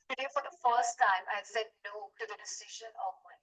Today, for the first time, I said no to the decision of my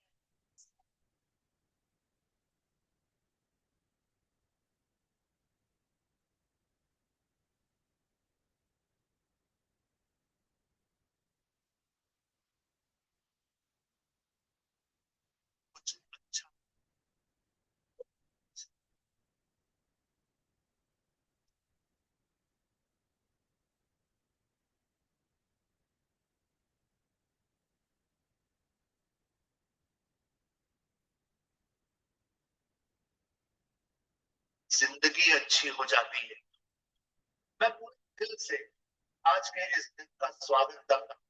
जिंदगी अच्छी हो जाती है। मैं पूरे दिल से आज के इस दिन का स्वागत करता हूं।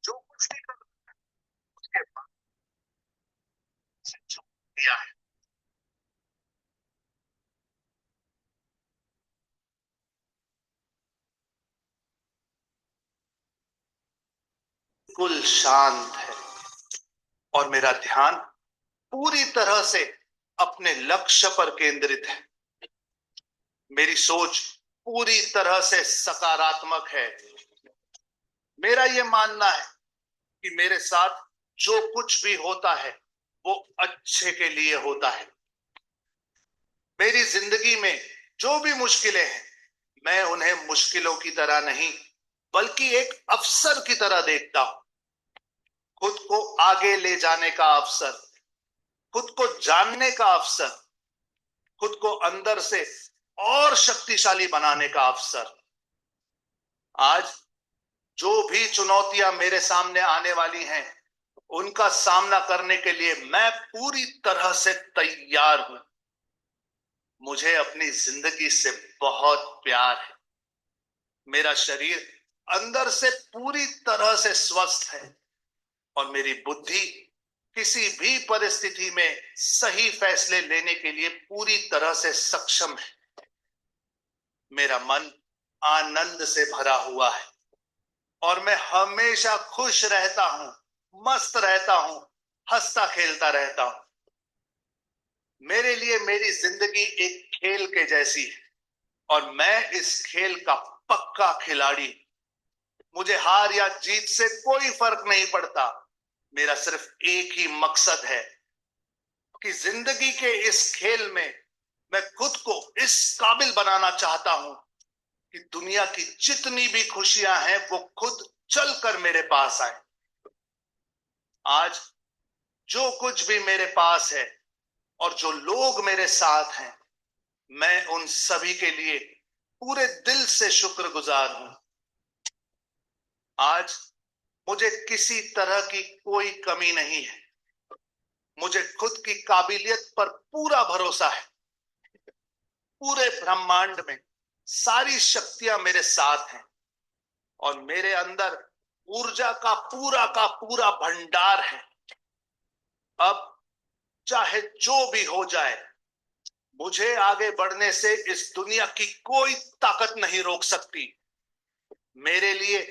जो कुछ भी कर उसके बाद से जो दिया है, बिल्कुल शांत है और मेरा ध्यान पूरी तरह से अपने लक्ष्य पर केंद्रित है। मेरी सोच पूरी तरह से सकारात्मक है। मेरा यह मानना है कि मेरे साथ जो कुछ भी होता है वो अच्छे के लिए होता है। मेरी जिंदगी में जो भी मुश्किलें हैं, मैं उन्हें मुश्किलों की तरह नहीं बल्कि एक अवसर की तरह देखता हूं। खुद को आगे ले जाने का अवसर, खुद को जानने का अवसर, खुद को अंदर से और शक्तिशाली बनाने का अवसर। आज जो भी चुनौतियां मेरे सामने आने वाली हैं, उनका सामना करने के लिए मैं पूरी तरह से तैयार हूं। मुझे अपनी जिंदगी से बहुत प्यार है। मेरा शरीर अंदर से पूरी तरह से स्वस्थ है और मेरी बुद्धि किसी भी परिस्थिति में सही फैसले लेने के लिए पूरी तरह से सक्षम है। मेरा मन आनंद से भरा हुआ है और मैं हमेशा खुश रहता हूं, मस्त रहता हूं, हंसता खेलता रहता हूं। मेरे लिए मेरी जिंदगी एक खेल के जैसी है और मैं इस खेल का पक्का खिलाड़ी। मुझे हार या जीत से कोई फर्क नहीं पड़ता। मेरा सिर्फ एक ही मकसद है कि जिंदगी के इस खेल में मैं खुद को इस काबिल बनाना चाहता हूं कि दुनिया की जितनी भी खुशियां हैं वो खुद चलकर मेरे पास आए। आज जो कुछ भी मेरे पास है और जो लोग मेरे साथ हैं, मैं उन सभी के लिए पूरे दिल से शुक्रगुजार हूं। आज मुझे किसी तरह की कोई कमी नहीं है। मुझे खुद की काबिलियत पर पूरा भरोसा है। पूरे ब्रह्मांड में सारी शक्तियां मेरे साथ हैं और मेरे अंदर ऊर्जा का पूरा भंडार है। अब चाहे जो भी हो जाए, मुझे आगे बढ़ने से इस दुनिया की कोई ताकत नहीं रोक सकती। मेरे लिए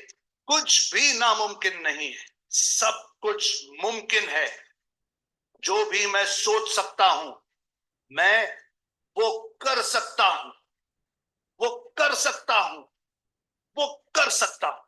कुछ भी नामुमकिन नहीं है, सब कुछ मुमकिन है। जो भी मैं सोच सकता हूं, मैं वो कर सकता हूं, वो कर सकता हूं, वो कर सकता हूं।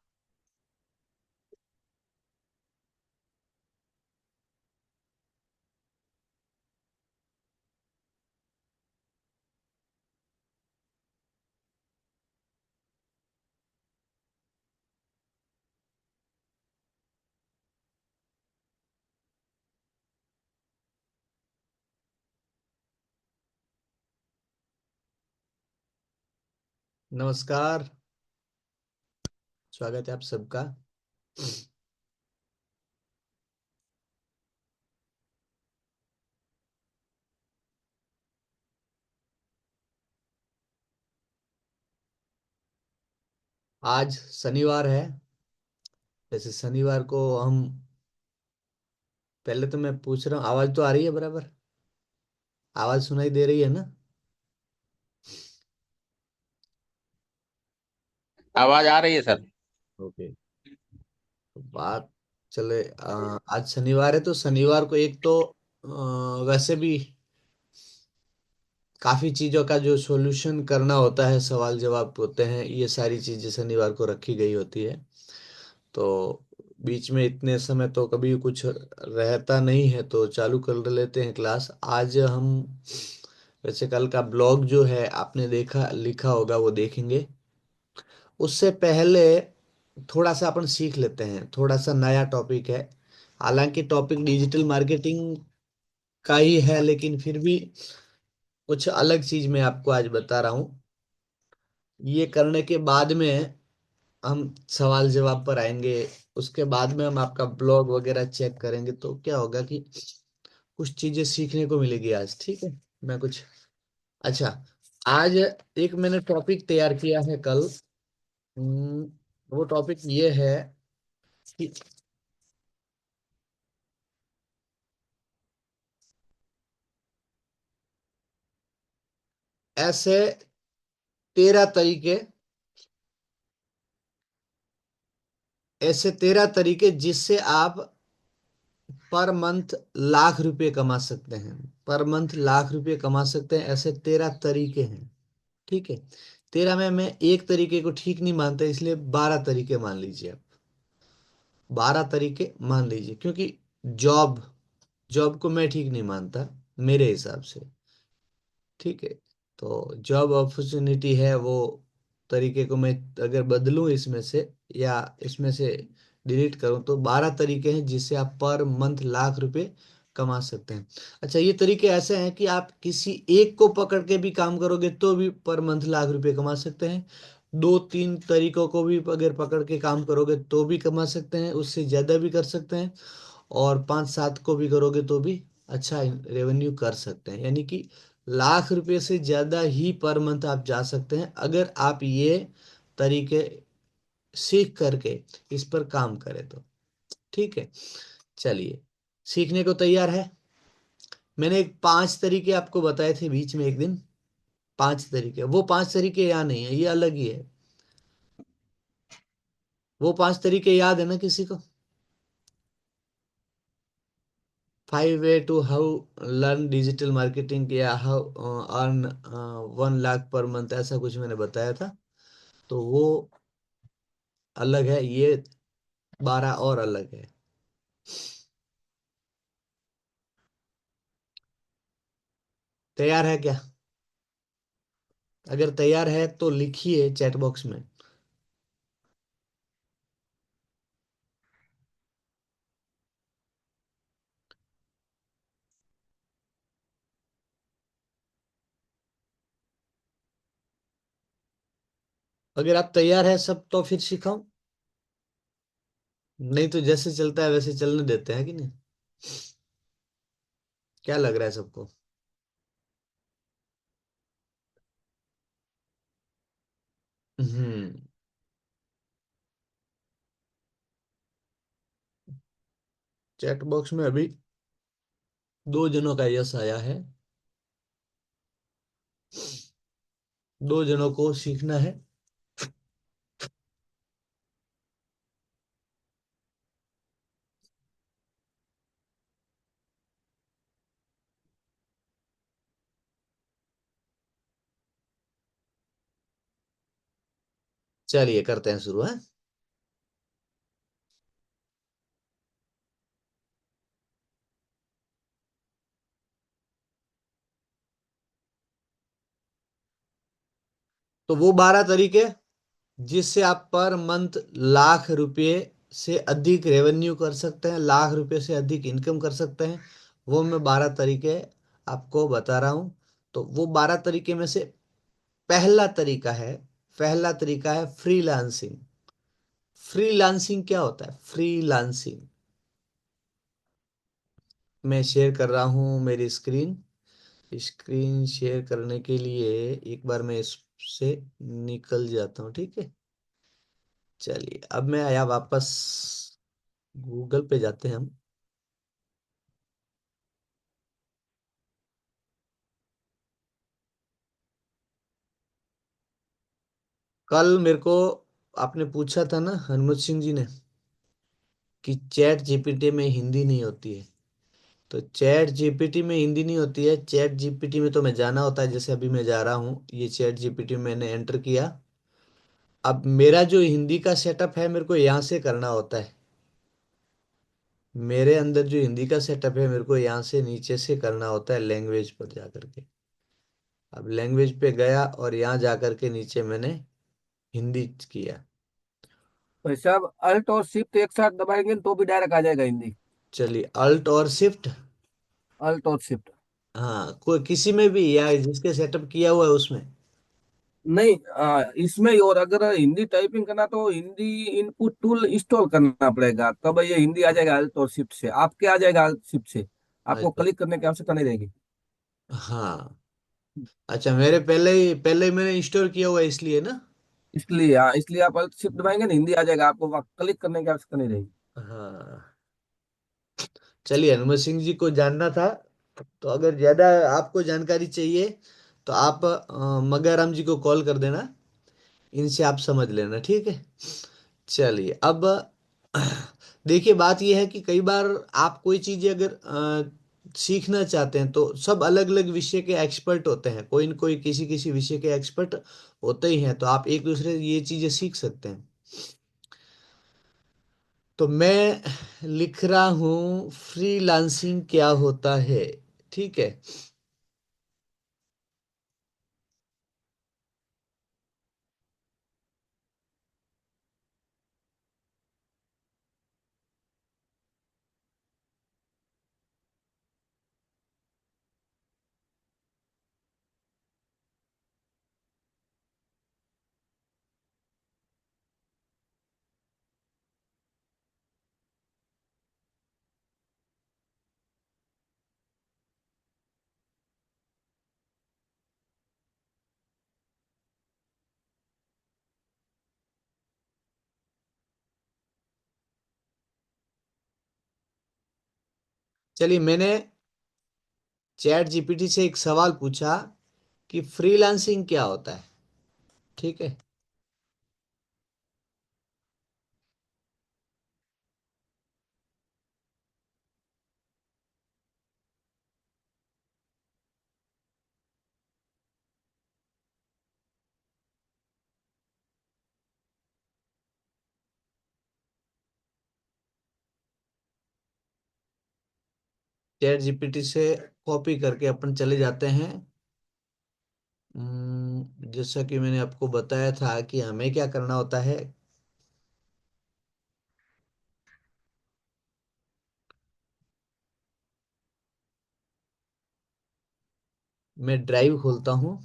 नमस्कार। स्वागत है आप सबका। आज शनिवार है। जैसे शनिवार को हम, पहले तो मैं पूछ रहा हूँ, आवाज तो आ रही है बराबर? आवाज सुनाई दे रही है ना? आवाज आ रही है सर। ओके। तो बात चले, आज शनिवार है तो शनिवार को एक तो वैसे भी काफी चीजों का जो सॉल्यूशन करना होता है, सवाल जवाब होते हैं, ये सारी चीजें शनिवार को रखी गई होती है। तो बीच में इतने समय तो कभी कुछ रहता नहीं है, तो चालू कर लेते हैं क्लास आज हम। वैसे कल का ब्लॉग जो है आपने देखा, लिखा होगा, वो देखेंगे। उससे पहले थोड़ा सा अपन सीख लेते हैं, थोड़ा सा नया टॉपिक है। हालांकि टॉपिक डिजिटल मार्केटिंग का ही है, लेकिन फिर भी कुछ अलग चीज मैं आपको आज बता रहा हूँ। ये करने के बाद में हम सवाल जवाब पर आएंगे। उसके बाद में हम आपका ब्लॉग वगैरह चेक करेंगे, तो क्या होगा कि कुछ चीजें सीखने को मिलेगी आज। ठीक है? मैं कुछ, अच्छा, आज एक मैंने टॉपिक तैयार किया है कल। हम्म, वो टॉपिक ये है कि ऐसे 13 तरीके, ऐसे 13 तरीके जिससे आप पर मंथ लाख रुपए कमा सकते हैं। पर मंथ लाख रुपए कमा सकते हैं, ऐसे 13 तरीके हैं। ठीक है? 13 में मैं एक तरीके को ठीक नहीं मानता, इसलिए 12 तरीके मान लीजिए आप। 12 तरीके मान लीजिए, क्योंकि जॉब जॉब को मैं ठीक नहीं मानता मेरे हिसाब से। ठीक है? तो जॉब अपॉर्चुनिटी है, वो तरीके को मैं अगर बदलूं इसमें से, या इसमें से डिलीट करूं, तो 12 तरीके हैं जिससे आप पर मंथ लाख रुपए कमा सकते हैं। अच्छा, ये तरीके ऐसे हैं कि आप किसी एक को पकड़ के भी काम करोगे तो भी पर मंथ लाख रुपए कमा सकते हैं। 2-3 तरीकों को भी अगर पकड़ के काम करोगे तो भी कमा सकते हैं, उससे ज्यादा भी कर सकते हैं। और 5-7 को भी करोगे तो भी अच्छा रेवेन्यू कर सकते हैं। यानी कि लाख रुपए से ज्यादा ही पर मंथ आप जा सकते हैं, अगर आप ये तरीके सीख करके इस पर काम करें तो। ठीक है? चलिए, सीखने को तैयार है? मैंने एक 5 तरीके आपको बताए थे बीच में एक दिन। 5 तरीके, वो 5 तरीके यहाँ नहीं है, ये अलग ही है। वो 5 तरीके याद है ना किसी को? 5 ways to how learn digital marketing, या how earn 1 lakh per month, ऐसा कुछ मैंने बताया था। तो वो अलग है, ये 12 और अलग है। तैयार है क्या? अगर तैयार है तो लिखिए चैट बॉक्स में। अगर आप तैयार है सब, तो फिर सिखाऊं? नहीं तो जैसे चलता है वैसे चलने देते हैं कि नहीं? क्या लग रहा है सबको? हम्म। चैट बॉक्स में अभी 2 जनों का यस आया है। 2 जनों को सीखना है। चलिए करते हैं शुरू है। तो वो 12 तरीके जिससे आप पर मंथ लाख रुपए से अधिक रेवेन्यू कर सकते हैं, लाख रुपए से अधिक इनकम कर सकते हैं, वो मैं 12 तरीके आपको बता रहा हूं। तो वो 12 तरीके में से पहला तरीका है, पहला तरीका है फ्रीलांसिंग। फ्रीलांसिंग क्या होता है? फ्रीलांसिंग, मैं शेयर कर रहा हूं मेरी स्क्रीन। स्क्रीन शेयर करने के लिए एक बार मैं इससे निकल जाता हूँ, ठीक है। चलिए, अब मैं आया वापस, गूगल पे जाते हैं हम। कल मेरे को आपने पूछा था ना हरमत सिंह जी ने, कि चैट जीपीटी में हिंदी नहीं होती है। तो चैट जीपीटी में हिंदी नहीं होती है। चैट जीपीटी में तो मैं जाना होता है, जैसे अभी मैं जा रहा हूँ, ये चैट जीपीटी मैंने एंटर किया। अब मेरा जो हिंदी का सेटअप है मेरे को यहाँ से करना होता है। मेरे अंदर जो हिंदी का सेटअप है मेरे को यहाँ से नीचे से करना होता है, लैंग्वेज पर जा करके। अब लैंग्वेज पे गया और यहाँ जा करके नीचे मैंने हिंदी किया। भाई साहब, अल्ट और शिफ्ट एक साथ दबाएंगे तो भी डायरेक्ट आ जाएगा हिंदी। चलिए, अल्ट और शिफ्ट। अल्ट और शिफ्ट। हाँ, कोई किसी में भी, या जिसके सेटअप किया हुआ है उसमें? नहीं, इसमें ही। और अगर हिंदी टाइपिंग करना तो हिंदी इनपुट टूल इंस्टॉल करना पड़ेगा, तब ये हिंदी आ जाएगा अल्ट और शिफ्ट से। आपके आ जाएगा अल्ट शिफ्ट से, आपको अच्छा। क्लिक करने की आवश्यकता नहीं रहेगी। हाँ। अच्छा, मेरे पहले ही मैंने इंस्टॉल किया हुआ है इसलिए ना। इसलिए, हाँ, इसलिए आप अल्ट शिफ्ट दबाएंगे ना, हिंदी आ जाएगा, आपको वहाँ क्लिक करने की आवश्यकता नहीं रहेगी। हाँ। चलिए, हनुमत सिंह जी को जानना था। तो अगर ज्यादा आपको जानकारी चाहिए तो आप मगाराम जी को कॉल कर देना, इनसे आप समझ लेना, ठीक है। चलिए, अब देखिए, बात यह है कि कई बार आप कोई चीजें अगर सीखना चाहते हैं तो सब अलग अलग विषय के एक्सपर्ट होते हैं, कोई न कोई किसी किसी विषय के एक्सपर्ट होते ही हैं, तो आप एक दूसरे से ये चीजें सीख सकते हैं। तो मैं लिख रहा हूं फ्रीलांसिंग क्या होता है, ठीक है। चलिए, मैंने चैट जीपीटी से एक सवाल पूछा कि फ्रीलांसिंग क्या होता है, ठीक है। चैट जीपीटी से कॉपी करके अपन चले जाते हैं। जैसा कि मैंने आपको बताया था कि हमें क्या करना होता है। मैं ड्राइव खोलता हूँ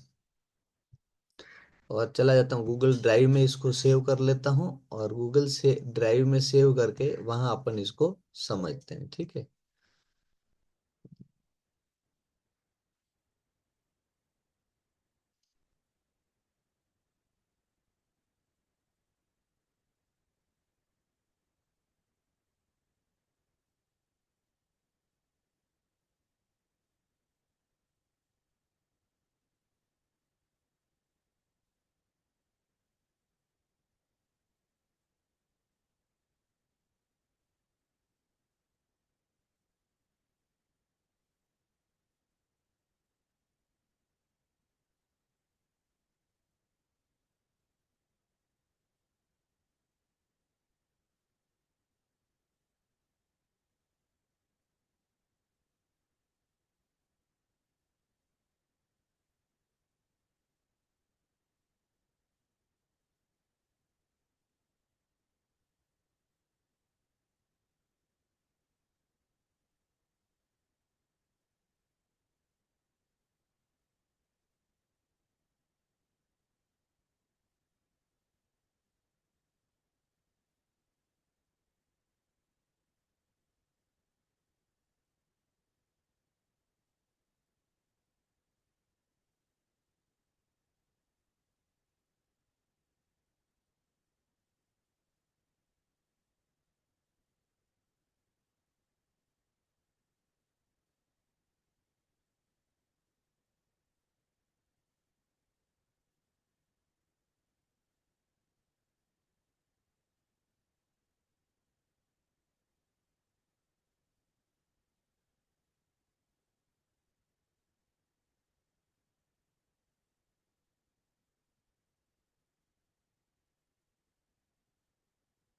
और चला जाता हूँ गूगल ड्राइव में, इसको सेव कर लेता हूँ, और गूगल से ड्राइव में सेव करके वहां अपन इसको समझते हैं, ठीक है।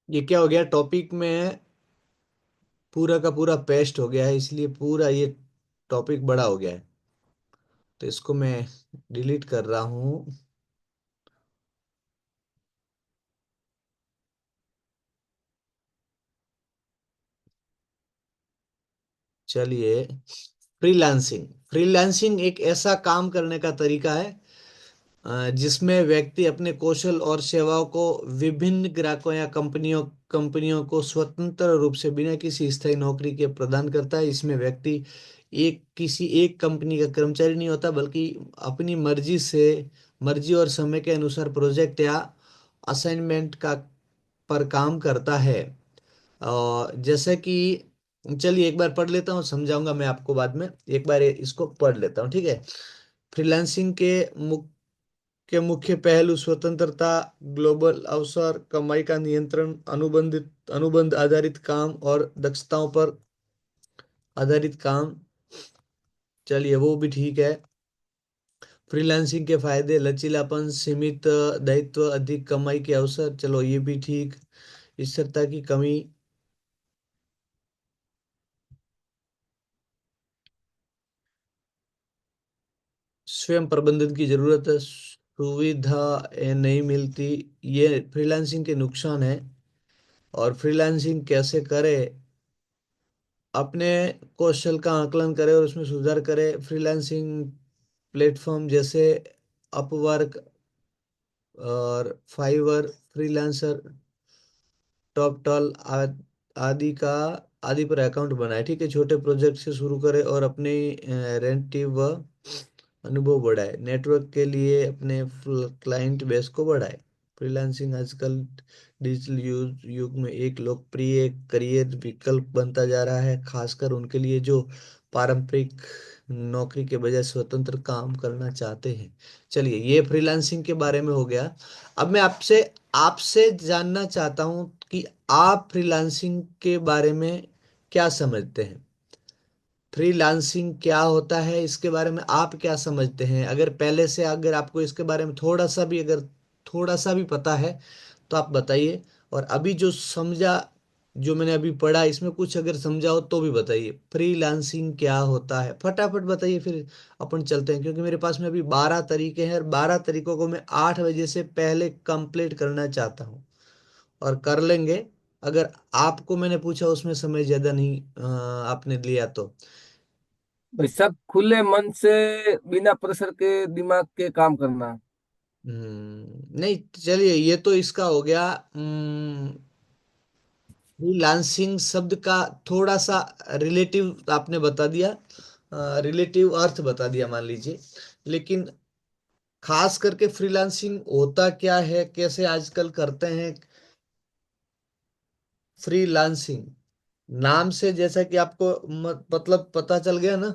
ये क्या हो गया, टॉपिक में पूरा का पूरा पेस्ट हो गया है, इसलिए पूरा ये टॉपिक बड़ा हो गया है। तो इसको मैं डिलीट कर रहा हूँ। चलिए, फ्रीलांसिंग। फ्रीलांसिंग एक ऐसा काम करने का तरीका है जिसमें व्यक्ति अपने कौशल और सेवाओं को विभिन्न ग्राहकों या कंपनियों कंपनियों को स्वतंत्र रूप से बिना किसी स्थायी नौकरी के प्रदान करता है। इसमें व्यक्ति किसी एक कंपनी का कर्मचारी नहीं होता, बल्कि अपनी मर्जी और समय के अनुसार प्रोजेक्ट या असाइनमेंट का पर काम करता है। जैसे कि, चलिए एक बार पढ़ लेता हूँ, समझाऊंगा मैं आपको बाद में। एक बार इसको पढ़ लेता हूँ, ठीक है। फ्रीलांसिंग के मुख्य पहलू स्वतंत्रता, ग्लोबल अवसर, कमाई का नियंत्रण, अनुबंध आधारित काम और दक्षताओं पर आधारित काम। चलिए वो भी ठीक है। फ्रीलांसिंग के फायदे, लचीलापन, सीमित दायित्व, अधिक कमाई के अवसर। चलो ये भी ठीक। स्थिरता की कमी, स्वयं प्रबंधन की जरूरत है, सुविधा नहीं मिलती। ये फ्रीलांसिंग के नुकसान है। और फ्रीलांसिंग कैसे करे, अपने कौशल का आकलन करे और उसमें सुधार करे। फ्रीलांसिंग प्लेटफॉर्म जैसे अपवर्क और फाइवर, फ्रीलांसर, टॉपटॉल आदि का आदि पर अकाउंट बनाए, ठीक है। छोटे प्रोजेक्ट से शुरू करें और अपने रेंटिव अनुभव बढ़ाए। नेटवर्क के लिए अपने क्लाइंट बेस को बढ़ाए। फ्रीलांसिंग आजकल डिजिटल युग में एक लोकप्रिय करियर विकल्प बनता जा रहा है, खासकर उनके लिए जो पारंपरिक नौकरी के बजाय स्वतंत्र काम करना चाहते हैं। चलिए ये फ्रीलांसिंग के बारे में हो गया। अब मैं आपसे आपसे जानना चाहता हूं कि आप फ्रीलांसिंग के बारे में क्या समझते हैं। फ्रीलांसिंग क्या होता है, इसके बारे में आप क्या समझते हैं? अगर पहले से अगर आपको इसके बारे में थोड़ा सा भी पता है तो आप बताइए। और अभी जो समझा, जो मैंने अभी पढ़ा, इसमें कुछ अगर समझा हो तो भी बताइए। फ्रीलांसिंग क्या होता है फटाफट बताइए, फिर अपन चलते हैं, क्योंकि मेरे पास में अभी 12 तरीके हैं और 12 तरीकों को मैं 8 बजे से पहले कंप्लीट करना चाहता हूँ। और कर लेंगे, अगर आपको मैंने पूछा उसमें समय ज्यादा नहीं आपने लिया तो। भाई सब खुले मन से, बिना प्रेशर के, दिमाग के काम करना। नहीं, चलिए ये तो इसका हो गया। फ्रीलांसिंग शब्द का थोड़ा सा रिलेटिव आपने बता दिया, रिलेटिव अर्थ बता दिया मान लीजिए। लेकिन खास करके फ्रीलांसिंग होता क्या है, कैसे आजकल करते हैं फ्रीलांसिंग। नाम से जैसा कि आपको मतलब पता चल गया ना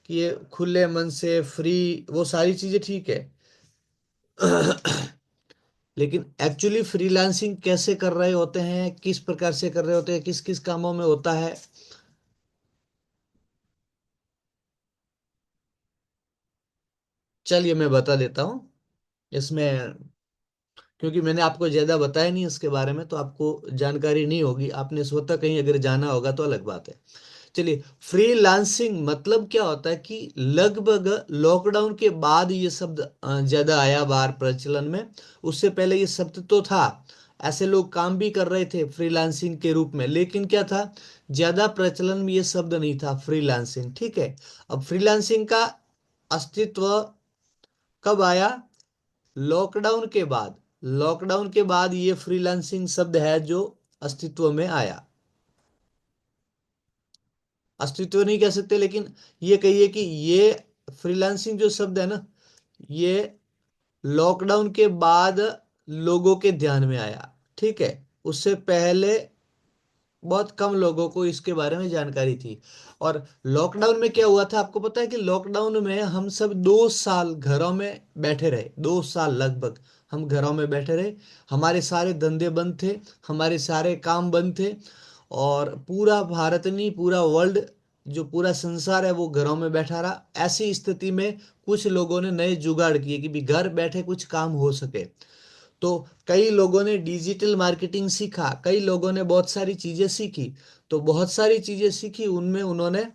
कि ये खुले मन से फ्री, वो सारी चीजें ठीक है। लेकिन एक्चुअली फ्रीलांसिंग कैसे कर रहे होते हैं, किस प्रकार से कर रहे होते हैं, किस किस कामों में होता है, चलिए मैं बता देता हूँ इसमें। क्योंकि मैंने आपको ज्यादा बताया नहीं इसके बारे में, तो आपको जानकारी नहीं होगी। आपने स्वतः कहीं अगर जाना होगा तो अलग बात है। चलिए, फ्रीलांसिंग मतलब क्या होता है कि लगभग लॉकडाउन के बाद ये शब्द ज्यादा आया बाहर प्रचलन में। उससे पहले ये शब्द तो था, ऐसे लोग काम भी कर रहे थे फ्रीलांसिंग के रूप में, लेकिन क्या था, ज्यादा प्रचलन में ये शब्द नहीं था फ्रीलांसिंग, ठीक है। अब फ्रीलांसिंग का अस्तित्व कब आया? लॉकडाउन के बाद। लॉकडाउन के बाद ये फ्रीलांसिंग शब्द है जो अस्तित्व में आया। अस्तित्व नहीं कह सकते, लेकिन ये कहिए कि ये फ्रीलांसिंग जो शब्द है ना, ये लॉकडाउन के बाद लोगों के ध्यान में आया, ठीक है। उससे पहले बहुत कम लोगों को इसके बारे में जानकारी थी। और लॉकडाउन में क्या हुआ था आपको पता है कि लॉकडाउन में हम सब 2 साल घरों में बैठे रहे, 2 साल लगभग हम घरों में बैठे रहे। हमारे सारे धंधे बंद थे, हमारे सारे काम बंद थे। और पूरा भारत नहीं, पूरा वर्ल्ड, जो पूरा संसार है वो घरों में बैठा रहा। ऐसी स्थिति में कुछ लोगों ने नए जुगाड़ किए कि भी घर बैठे कुछ काम हो सके। तो कई लोगों ने डिजिटल मार्केटिंग सीखा, कई लोगों ने बहुत सारी चीजें सीखी। तो बहुत सारी चीजें सीखी, उनमें उन्होंने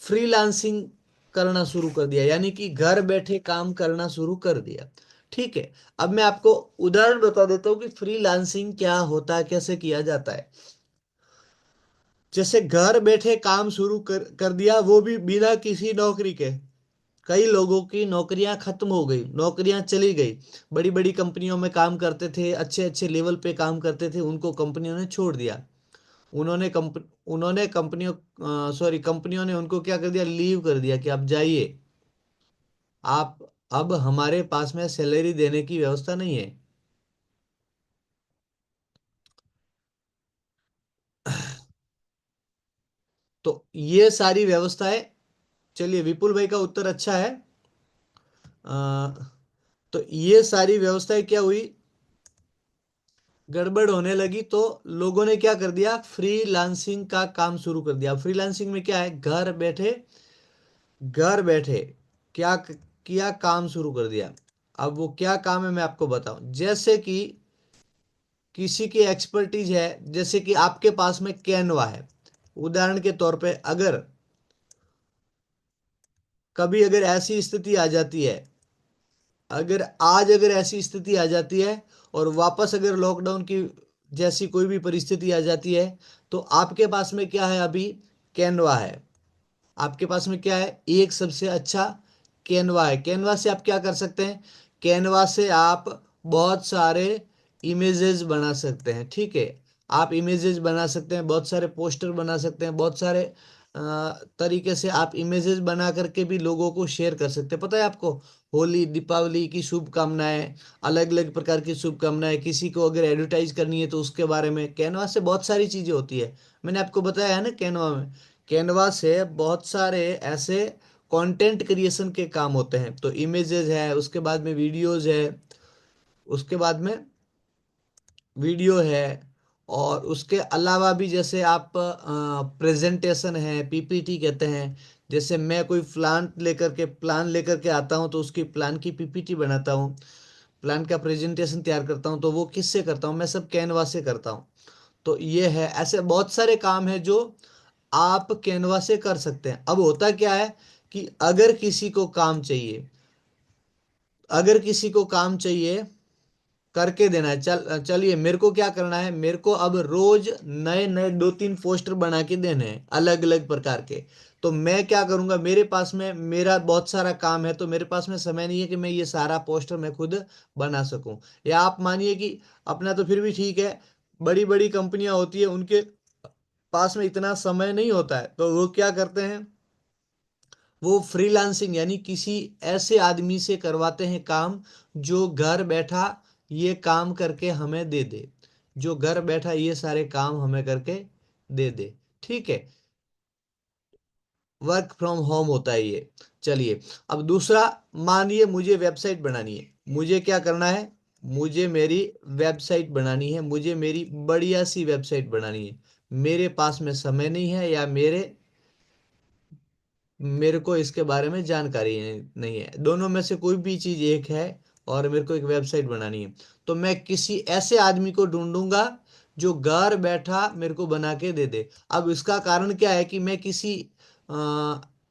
फ्रीलांसिंग करना शुरू कर दिया, यानी कि घर बैठे काम करना शुरू कर दिया। ठीक है, अब मैं आपको उदाहरण बता देता हूँ कि फ्रीलांसिंग क्या होता है, कैसे किया जाता है। जैसे घर बैठे काम शुरू कर दिया, वो भी बिना किसी नौकरी के। कई लोगों की नौकरियां खत्म हो गई, नौकरियां चली गई। बड़ी बड़ी कंपनियों में काम करते थे, अच्छे अच्छे लेवल पे काम करते थे, उनको कंपनियों ने छोड़ दिया। उन्होंने कंपनियों ने उनको क्या कर दिया, लीव कर दिया कि आप जाइए, आप अब हमारे पास में सैलरी देने की व्यवस्था नहीं है। तो ये सारी व्यवस्थाएं, चलिए विपुल भाई का उत्तर अच्छा है। तो ये सारी व्यवस्थाएं क्या हुई, गड़बड़ होने लगी, तो लोगों ने क्या कर दिया, फ्रीलांसिंग का काम शुरू कर दिया। फ्रीलांसिंग में क्या है, घर बैठे क्या किया, काम शुरू कर दिया। अब वो क्या काम है मैं आपको बताऊं। जैसे कि किसी की एक्सपर्टीज है, जैसे कि आपके पास में कैनवा है, उदाहरण के तौर पे, अगर कभी अगर ऐसी स्थिति आ जाती है, अगर ऐसी स्थिति आ जाती है और वापस अगर लॉकडाउन की जैसी कोई भी परिस्थिति आ जाती है, तो आपके पास में क्या है, अभी कैनवा है। आपके पास में क्या है, एक सबसे अच्छा कैनवा है। कैनवा से आप क्या कर सकते हैं, कैनवा से आप बहुत सारे इमेजेस बना सकते हैं। ठीक है, आप इमेजेस बना सकते हैं, बहुत सारे पोस्टर बना सकते हैं, बहुत सारे तरीके से आप इमेजेस बना करके भी लोगों को शेयर कर सकते हैं। पता है आपको, होली दीपावली की शुभकामनाएं, अलग अलग प्रकार की शुभकामनाएं, किसी को अगर एडवर्टाइज करनी है तो उसके बारे में कैनवा से बहुत सारी चीजें होती है। मैंने आपको बताया है ना, कैनवा से बहुत सारे ऐसे कंटेंट क्रिएशन के काम होते हैं। तो इमेजेस है, उसके बाद में वीडियोस है, उसके बाद में वीडियो है, और उसके अलावा भी जैसे आप प्रेजेंटेशन है, पीपीटी कहते हैं। जैसे मैं कोई प्लान लेकर के आता हूँ, तो उसकी प्लान की पीपीटी बनाता हूँ, प्लान का प्रेजेंटेशन तैयार करता हूँ, तो वो किससे करता हूँ, मैं सब कैनवा से करता हूँ। तो ये है, ऐसे बहुत सारे काम है जो आप कैनवा से कर सकते हैं। अब होता क्या है कि अगर किसी को काम चाहिए करके देना है, चलिए मेरे को क्या करना है, मेरे को अब रोज नए नए 2-3 पोस्टर बना के देने हैं, अलग अलग प्रकार के। तो मैं क्या करूंगा, मेरे पास में मेरा बहुत सारा काम है, तो मेरे पास में समय नहीं है कि मैं ये सारा पोस्टर मैं खुद बना सकूं। या आप मानिए कि अपना तो फिर भी ठीक है, बड़ी बड़ी कंपनियां होती है, उनके पास में इतना समय नहीं होता है, तो वो क्या करते हैं, वो फ्रीलांसिंग यानी किसी ऐसे आदमी से करवाते हैं काम, जो घर बैठा ये काम करके हमें दे दे, जो घर बैठा ये सारे काम हमें करके दे दे। ठीक है, वर्क फ्रॉम होम होता है ये। चलिए, अब दूसरा, मानिए मुझे वेबसाइट बनानी है, मुझे क्या करना है, मुझे मेरी वेबसाइट बनानी है, मुझे मेरी बढ़िया सी वेबसाइट बनानी है। मेरे पास में समय नहीं है, या मेरे को इसके बारे में जानकारी नहीं है, दोनों में से कोई भी चीज एक है, और मेरे को एक वेबसाइट बनानी है। तो मैं किसी ऐसे आदमी को ढूंढूंगा जो घर बैठा मेरे को बना के दे दे। अब इसका कारण क्या है कि मैं किसी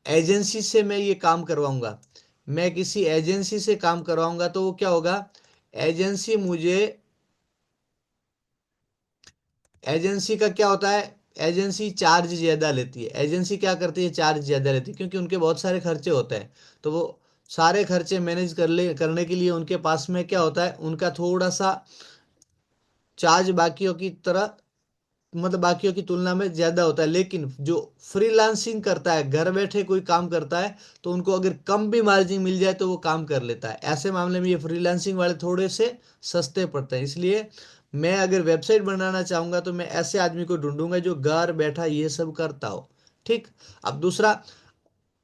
एजेंसी से मैं ये काम करवाऊंगा, मैं किसी एजेंसी से काम करवाऊंगा, तो वो क्या होगा, एजेंसी मुझे एजेंसी का क्या होता है, एजेंसी चार्ज ज्यादा लेती है। एजेंसी क्या करती है, चार्ज ज्यादा लेती है, क्योंकि उनके बहुत सारे खर्चे होते हैं। तो वो सारे खर्चे मैनेज करने के लिए उनके पास में क्या होता है, उनका थोड़ा सा चार्ज बाकियों की तरह, मतलब बाकियों की तुलना में ज्यादा होता है। लेकिन जो फ्रीलांसिंग करता है, घर बैठे कोई काम करता है, तो उनको अगर कम भी मार्जिन मिल जाए तो वो काम कर लेता है। ऐसे मामले में ये फ्रीलांसिंग वाले थोड़े से सस्ते पड़ते हैं। इसलिए मैं अगर वेबसाइट बनाना चाहूंगा, तो मैं ऐसे आदमी को ढूंढूंगा जो घर बैठा ये सब करता हो। ठीक। अब दूसरा,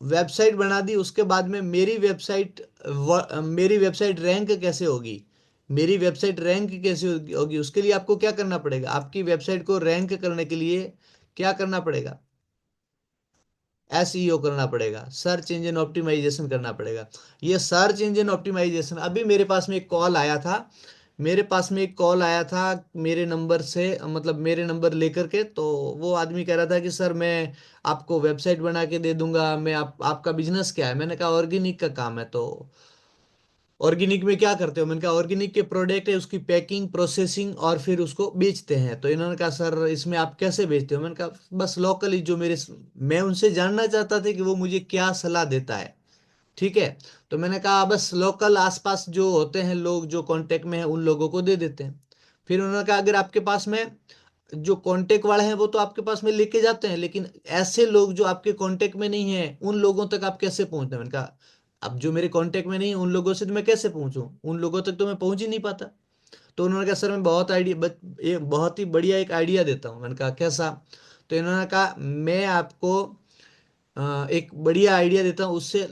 वेबसाइट बना दी, उसके बाद में मेरी वेबसाइट रैंक कैसे होगी, मेरी वेबसाइट रैंक कैसे होगी, उसके लिए आपको क्या करना पड़ेगा, आपकी वेबसाइट को रैंक करने के लिए क्या करना पड़ेगा, एसईओ करना पड़ेगा, सर्च इंजन ऑप्टिमाइजेशन करना पड़ेगा। ये सर्च इंजन ऑप्टिमाइजेशन, अभी मेरे पास में एक कॉल आया था, मेरे पास में एक कॉल आया था मेरे नंबर से, मतलब मेरे नंबर लेकर के। तो वो आदमी कह रहा था कि सर मैं आपको वेबसाइट बना के दे दूंगा, मैं आपका बिजनेस क्या है? मैंने कहा ऑर्गेनिक का काम है। तो ऑर्गेनिक में क्या करते हो? मैंने कहा ऑर्गेनिक के प्रोडक्ट है, उसकी पैकिंग प्रोसेसिंग और फिर उसको बेचते हैं। तो इन्होंने कहा सर इसमें आप कैसे बेचते हो? मैंने कहा बस लोकली जो मेरे, मैं उनसे जानना चाहता था कि वो मुझे क्या सलाह देता है। ठीक है। तो मैंने कहा बस लोकल आसपास जो होते हैं लोग जो कांटेक्ट में हैं उन लोगों को दे देते हैं। फिर उन्होंने कहा अगर आपके पास में जो कांटेक्ट वाले हैं वो तो आपके पास में लेके जाते हैं, लेकिन ऐसे लोग जो आपके कांटेक्ट में नहीं है उन लोगों तक आप कैसे पहुंचते हैं? मैंने कहा अब जो मेरे कांटेक्ट में नहीं है उन लोगों से तो मैं कैसे पहुंचूं? उन लोगों तक तो मैं पहुंच ही नहीं पाता। तो उन्होंने कहा सर मैं बहुत ही बढ़िया एक आइडिया देता हूँ। मैंने कहा कैसा? तो इन्होंने कहा मैं आपको एक बढ़िया आइडिया देता हूँ, उससे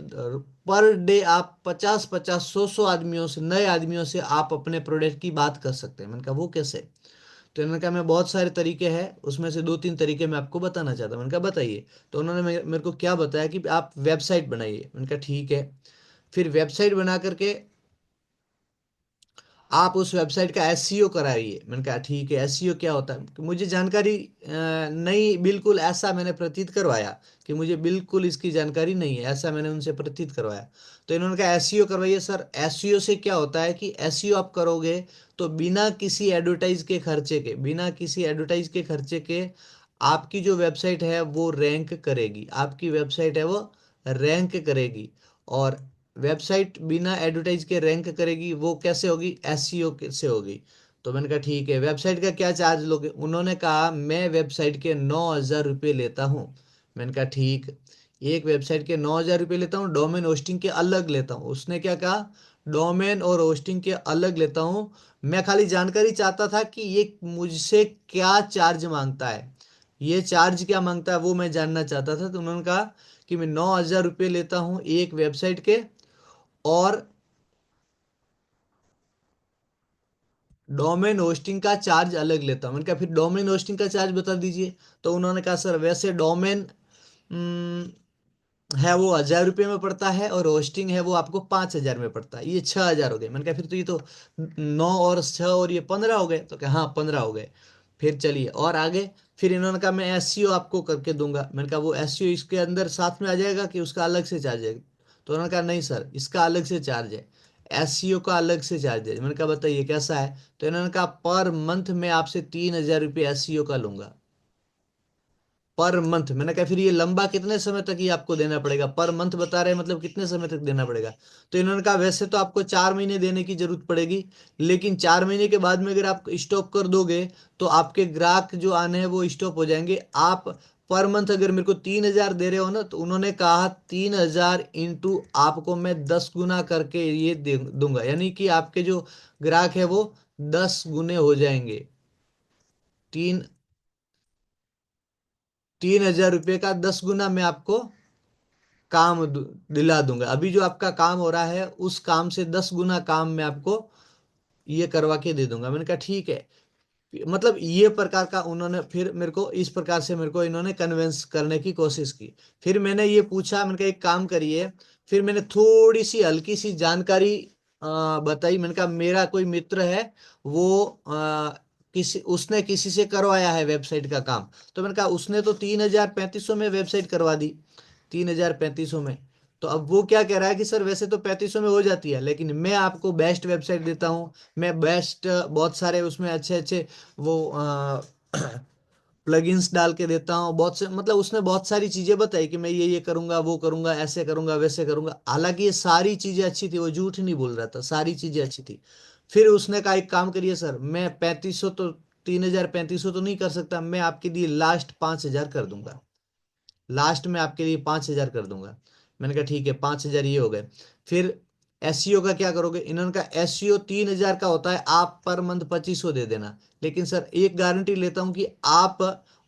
पर डे आप 50-50 100 आदमियों से, नए आदमियों से आप अपने प्रोडक्ट की बात कर सकते हैं। मैंने कहा वो कैसे? तो इन्होंने कहा मैं बहुत सारे तरीके हैं, उसमें से 2-3 तरीके मैं आपको बताना चाहता हूँ। मैंने कहा बताइए। तो उन्होंने मेरे को क्या बताया कि आप वेबसाइट बनाइए। मैंने कहा ठीक है। फिर वेबसाइट बना करके आप उस वेबसाइट का एसईओ कराइए। मैंने कहा ठीक है। एसईओ क्या होता है? कि मुझे जानकारी नहीं, बिल्कुल ऐसा मैंने प्रतीत करवाया कि मुझे बिल्कुल इसकी जानकारी नहीं है, ऐसा मैंने उनसे प्रतीत करवाया। तो इन्होंने कहा एसईओ करवाइए। सर एसईओ से क्या होता है कि एसईओ आप करोगे तो बिना किसी एडवर्टाइज के खर्चे के, बिना किसी एडवर्टाइज के खर्चे के आपकी जो वेबसाइट है वो रैंक करेगी, आपकी वेबसाइट है वो रैंक करेगी। और वेबसाइट बिना एडवर्टाइज के रैंक करेगी, वो कैसे होगी? एसईओ से होगी। तो मैंने कहा ठीक है। वेबसाइट का क्या चार्ज लोगे? उन्होंने कहा मैं वेबसाइट के 9,000 रुपये लेता हूँ। मैंने कहा ठीक। एक वेबसाइट के 9,000 रुपये लेता हूँ, डोमेन होस्टिंग के अलग लेता हूँ। उसने क्या कहा? डोमेन और होस्टिंग के अलग लेता हूँ। मैं खाली जानकारी चाहता था कि ये मुझसे क्या चार्ज मांगता है, ये चार्ज क्या मांगता है वो मैं जानना चाहता था। तो उन्होंने कहा कि मैं 9,000 रुपये लेता हूँ एक वेबसाइट के, और डोमेन होस्टिंग का चार्ज अलग लेता हूं। मैंने कहा फिर डोमेन होस्टिंग का चार्ज बता दीजिए। तो उन्होंने कहा सर वैसे डोमेन है वो 1,000 रुपये में पड़ता है, और होस्टिंग है वो आपको 5,000 में पड़ता है। ये 6,000 हो गए। मैंने कहा फिर तो ये तो 9 और 6 और ये 15 हो गए। तो कहा हाँ 15 हो गए। फिर चलिए और आगे। फिर इन्होंने कहा मैं एसईओ आपको करके दूंगा। मैंने कहा वो एसईओ इसके अंदर साथ में आ जाएगा कि उसका अलग से चार्ज है? तो उन्होंने कहा नहीं सर इसका अलग से चार्ज है, एसईओ का अलग से चार्ज है। मैंने कहा बताइए कैसा है? तो इन्होंने कहा पर मंथ मैं आपसे 3,000 रुपये एसईओ का लूंगा, पर मंथ। मैंने कहा फिर ये लंबा कितने समय तक ये आपको देना पड़ेगा? पर मंथ बता रहे हैं, मतलब कितने समय तक देना पड़ेगा? तो इन्होंने कहा वैसे तो आपको 4 महीने देने की जरूरत पड़ेगी, लेकिन 4 महीने के बाद में अगर आप स्टॉप कर दोगे तो आपके ग्राहक जो आने हैं वो स्टॉप हो जाएंगे। आप पर मंथ अगर मेरे को 3,000 दे रहे हो ना, तो उन्होंने कहा 3,000 इंटू आपको मैं 10 गुना करके ये दे दूंगा, यानी कि आपके जो ग्राहक है वो 10 गुने हो जाएंगे। तीन 3,000 रुपये का 10 गुना मैं आपको काम दिला दूंगा। अभी जो आपका काम हो रहा है उस काम से 10 गुना काम मैं आपको ये करवा के दे दूंगा। मैंने कहा ठीक है। मतलब ये प्रकार का उन्होंने फिर मेरे को इस प्रकार से मेरे को इन्होंने कन्विंस करने की कोशिश की। फिर मैंने ये पूछा, मैंने कहा एक काम करिए। फिर मैंने थोड़ी सी हल्की सी जानकारी बताई। मैंने कहा मेरा कोई मित्र है, वो किसी उसने किसी से करवाया है वेबसाइट का काम। तो मैंने कहा उसने तो 3,035 में वेबसाइट करवा दी, 3,035 में। तो अब वो क्या कह रहा है कि सर वैसे तो 35 में हो जाती है, लेकिन मैं आपको बेस्ट वेबसाइट देता हूँ, मैं बेस्ट बहुत सारे उसमें अच्छे अच्छे वो प्लगइन्स डाल के देता हूँ बहुत से, मतलब उसने बहुत सारी चीजें बताई कि मैं ये करूंगा वो करूंगा ऐसे करूंगा वैसे करूंगा। हालांकि ये सारी चीजें अच्छी थी, वो झूठ नहीं बोल रहा था, सारी चीजें अच्छी थी। फिर उसने कहा एक काम करिए सर, मैं 3500 तो 3,035 तो नहीं कर सकता, मैं आपके लिए लास्ट 5,000 कर दूंगा, लास्ट में आपके लिए 5,000 कर दूंगा। मैंने कहा ठीक है 5,000 ये हो गए। फिर एसईओ का क्या करोगे? इन्होंने कहा एसईओ 3,000 का होता है, आप पर मंथ 2,500 दे देना। लेकिन सर एक गारंटी लेता हूं कि आप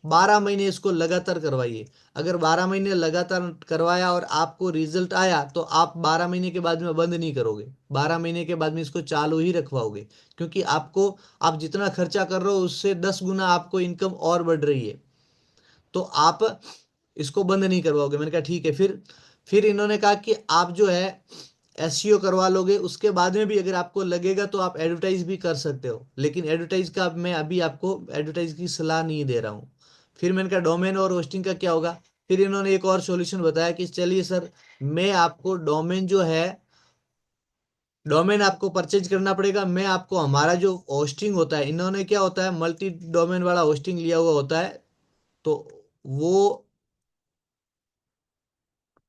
12 महीने इसको लगातार करवाइए। अगर 12 महीने लगातार करवाया और आपको रिजल्ट आया तो आप 12 महीने के बाद में बंद नहीं करोगे, 12 महीने के बाद में इसको चालू ही रखवाओगे। क्योंकि आपको, आप जितना खर्चा कर रहे हो उससे 10 गुना आपको इनकम और बढ़ रही है, तो आप इसको बंद नहीं करवाओगे। मैंने कहा ठीक है। फिर इन्होंने कहा कि आप जो है एसईओ करवा लोगे, उसके बाद में भी अगर आपको लगेगा तो आप एडवर्टाइज भी कर सकते हो, लेकिन एडवर्टाइज का मैं अभी आपको एडवर्टाइज की सलाह नहीं दे रहा हूँ। फिर मैंने कहा डोमेन और होस्टिंग का क्या होगा। फिर इन्होंने एक और सॉल्यूशन बताया कि चलिए सर, मैं आपको डोमेन जो है, डोमेन आपको परचेज करना पड़ेगा, मैं आपको हमारा जो होस्टिंग होता है, इन्होंने क्या होता है मल्टी डोमेन वाला होस्टिंग लिया हुआ होता है, तो वो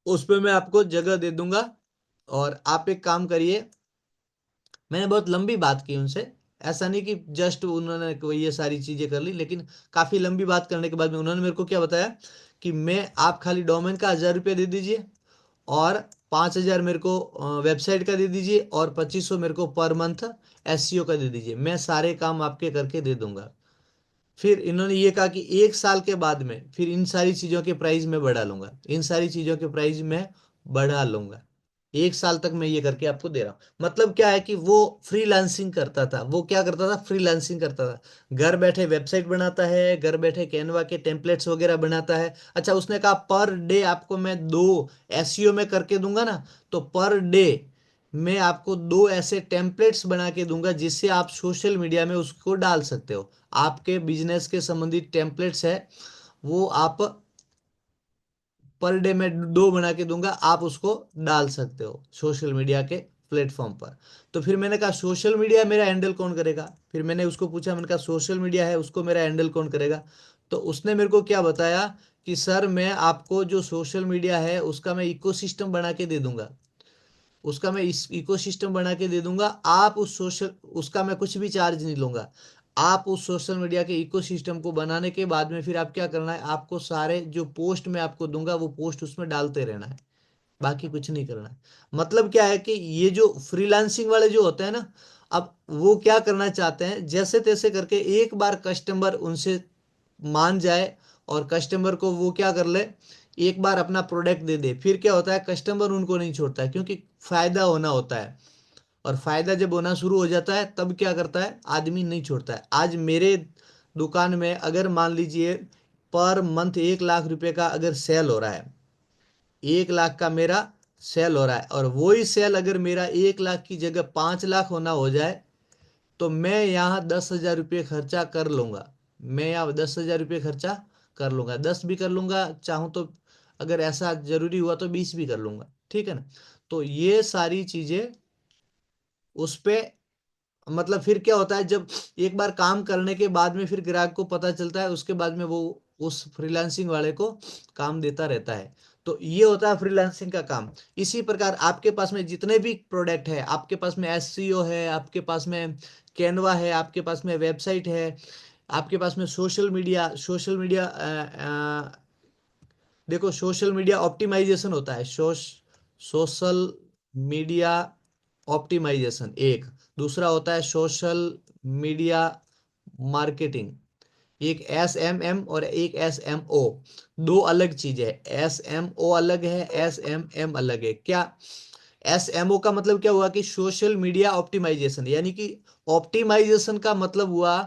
उस पे मैं आपको जगह दे दूंगा। और आप एक काम करिए, मैंने बहुत लंबी बात की उनसे, ऐसा नहीं कि जस्ट उन्होंने ये सारी चीजें कर ली, लेकिन काफी लंबी बात करने के बाद में उन्होंने मेरे को क्या बताया कि मैं आप खाली डोमेन का 1,000 रुपया दे दीजिए, और 5,000 मेरे को वेबसाइट का दे दीजिए, और 2,500 मेरे को पर मंथ एसईओ का दे दीजिए, मैं सारे काम आपके करके दे दूंगा। फिर इन्होंने ये कहा कि 1 साल के बाद में फिर इन सारी चीजों के प्राइस में बढ़ा लूंगा, इन सारी चीजों के प्राइस में बढ़ा लूंगा। 1 साल तक मैं ये करके आपको दे रहा हूँ। मतलब क्या है कि वो फ्रीलांसिंग करता था, वो क्या करता था, फ्रीलांसिंग करता था। घर बैठे वेबसाइट बनाता है, घर बैठे कैनवा के टेम्पलेट्स वगैरह बनाता है। अच्छा, उसने कहा पर डे आपको मैं 2 एसईओ में करके दूंगा ना, तो पर डे मैं आपको 2 ऐसे टेम्पलेट्स बना के दूंगा जिससे आप सोशल मीडिया में उसको डाल सकते हो। आपके बिजनेस के संबंधित टेम्पलेट्स है, वो आप पर डे में 2 बना के दूंगा, आप उसको डाल सकते हो सोशल मीडिया के प्लेटफॉर्म पर। तो फिर मैंने कहा सोशल मीडिया मेरा हैंडल कौन करेगा, फिर मैंने उसको पूछा, मैंने कहा सोशल मीडिया है उसको मेरा हैंडल कौन करेगा। तो उसने मेरे को क्या बताया कि सर मैं आपको जो सोशल मीडिया है उसका मैं इकोसिस्टम बना के दे दूंगा, उसका मैं इस इकोसिस्टम बना के दे दूंगा, आप उस सोशल उसका मैं कुछ भी चार्ज नहीं लूंगा। आप उस सोशल मीडिया के इकोसिस्टम को बनाने के बाद में फिर आप क्या करना है, आपको सारे जो पोस्ट मैं आपको दूंगा वो पोस्ट उसमें डालते रहना है, बाकी कुछ नहीं करना है। मतलब क्या है कि ये जो फ्रीलांसिंग वाले जो होते हैं ना, अब वो क्या करना चाहते हैं, जैसे तैसे करके एक बार कस्टमर उनसे मान जाए, और कस्टमर को वो क्या कर ले, एक बार अपना प्रोडक्ट दे दे, फिर क्या होता है कस्टमर उनको नहीं छोड़ता है, क्योंकि फायदा होना होता है। और फायदा जब होना शुरू हो जाता है तब क्या करता है आदमी नहीं छोड़ता है। आज मेरे दुकान में अगर मान लीजिए पर मंथ 1 लाख रुपए का अगर सेल हो रहा है, 1 लाख का मेरा सेल हो रहा है, और वही सेल अगर मेरा 1 लाख की जगह 5 लाख होना हो जाए, तो मैं यहाँ 10,000 रुपये खर्चा कर लूंगा। मैं यहाँ 10,000 रुपये खर्चा कर लूंगा, 10 भी कर लूंगा चाहूँ तो, अगर ऐसा जरूरी हुआ तो 20 भी कर लूंगा, ठीक है ना। तो ये सारी चीजें उस पे, मतलब फिर क्या होता है जब एक बार काम करने के बाद में फिर ग्राहक को पता चलता है, उसके बाद में वो उस फ्रीलांसिंग वाले को काम देता रहता है। तो ये होता है फ्रीलांसिंग का काम। इसी प्रकार आपके पास में जितने भी प्रोडक्ट है, आपके पास में एसईओ है, आपके पास में कैनवा है, आपके पास में वेबसाइट है, आपके पास में सोशल मीडिया देखो सोशल मीडिया ऑप्टिमाइजेशन होता है, सोशल मीडिया ऑप्टिमाइजेशन एक, दूसरा होता है सोशल मीडिया मार्केटिंग, एक SMM और एक SMO, दो अलग चीज है। SMO अलग है, SMM अलग है। क्या SMO का मतलब क्या हुआ कि सोशल मीडिया ऑप्टिमाइजेशन, यानी कि ऑप्टिमाइजेशन का मतलब हुआ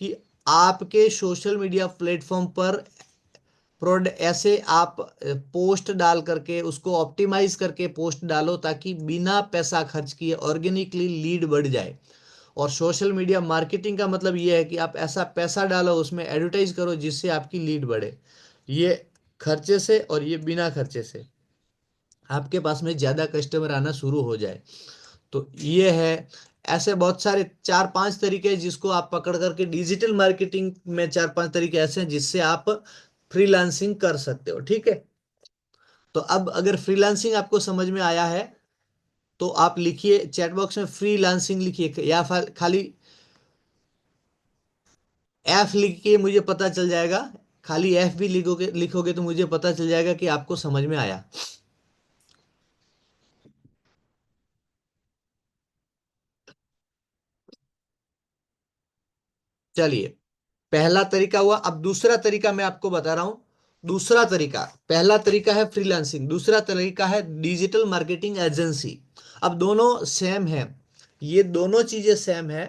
कि आपके सोशल मीडिया प्लेटफॉर्म पर प्रोड ऐसे आप पोस्ट डाल करके उसको ऑप्टिमाइज करके पोस्ट डालो, ताकि बिना पैसा खर्च किए ऑर्गेनिकली लीड बढ़ जाए। और सोशल मीडिया मार्केटिंग का मतलब ये है कि आप ऐसा पैसा डालो उसमें, एडवर्टाइज करो जिससे आपकी लीड बढ़े। ये खर्चे से और ये बिना खर्चे से आपके पास में ज्यादा कस्टमर आना शुरू हो जाए। तो ये है, ऐसे बहुत सारे 4-5 तरीके हैं जिसको आप पकड़ करके, डिजिटल मार्केटिंग में 4-5 तरीके ऐसे हैं जिससे आप फ्रीलांसिंग कर सकते हो, ठीक है। तो अब अगर फ्रीलांसिंग आपको समझ में आया है तो आप लिखिए चैट बॉक्स में फ्रीलांसिंग लिखिए, या खाली एफ लिख के मुझे पता चल जाएगा, खाली एफ भी लिखोगे लिखोगे तो मुझे पता चल जाएगा कि आपको समझ में आया। चलिए, पहला तरीका हुआ। अब दूसरा तरीका मैं आपको बता रहा हूं। दूसरा तरीका, पहला तरीका है फ्रीलांसिंग, दूसरा तरीका है डिजिटल मार्केटिंग एजेंसी। अब दोनों सेम है, ये दोनों चीजें सेम है,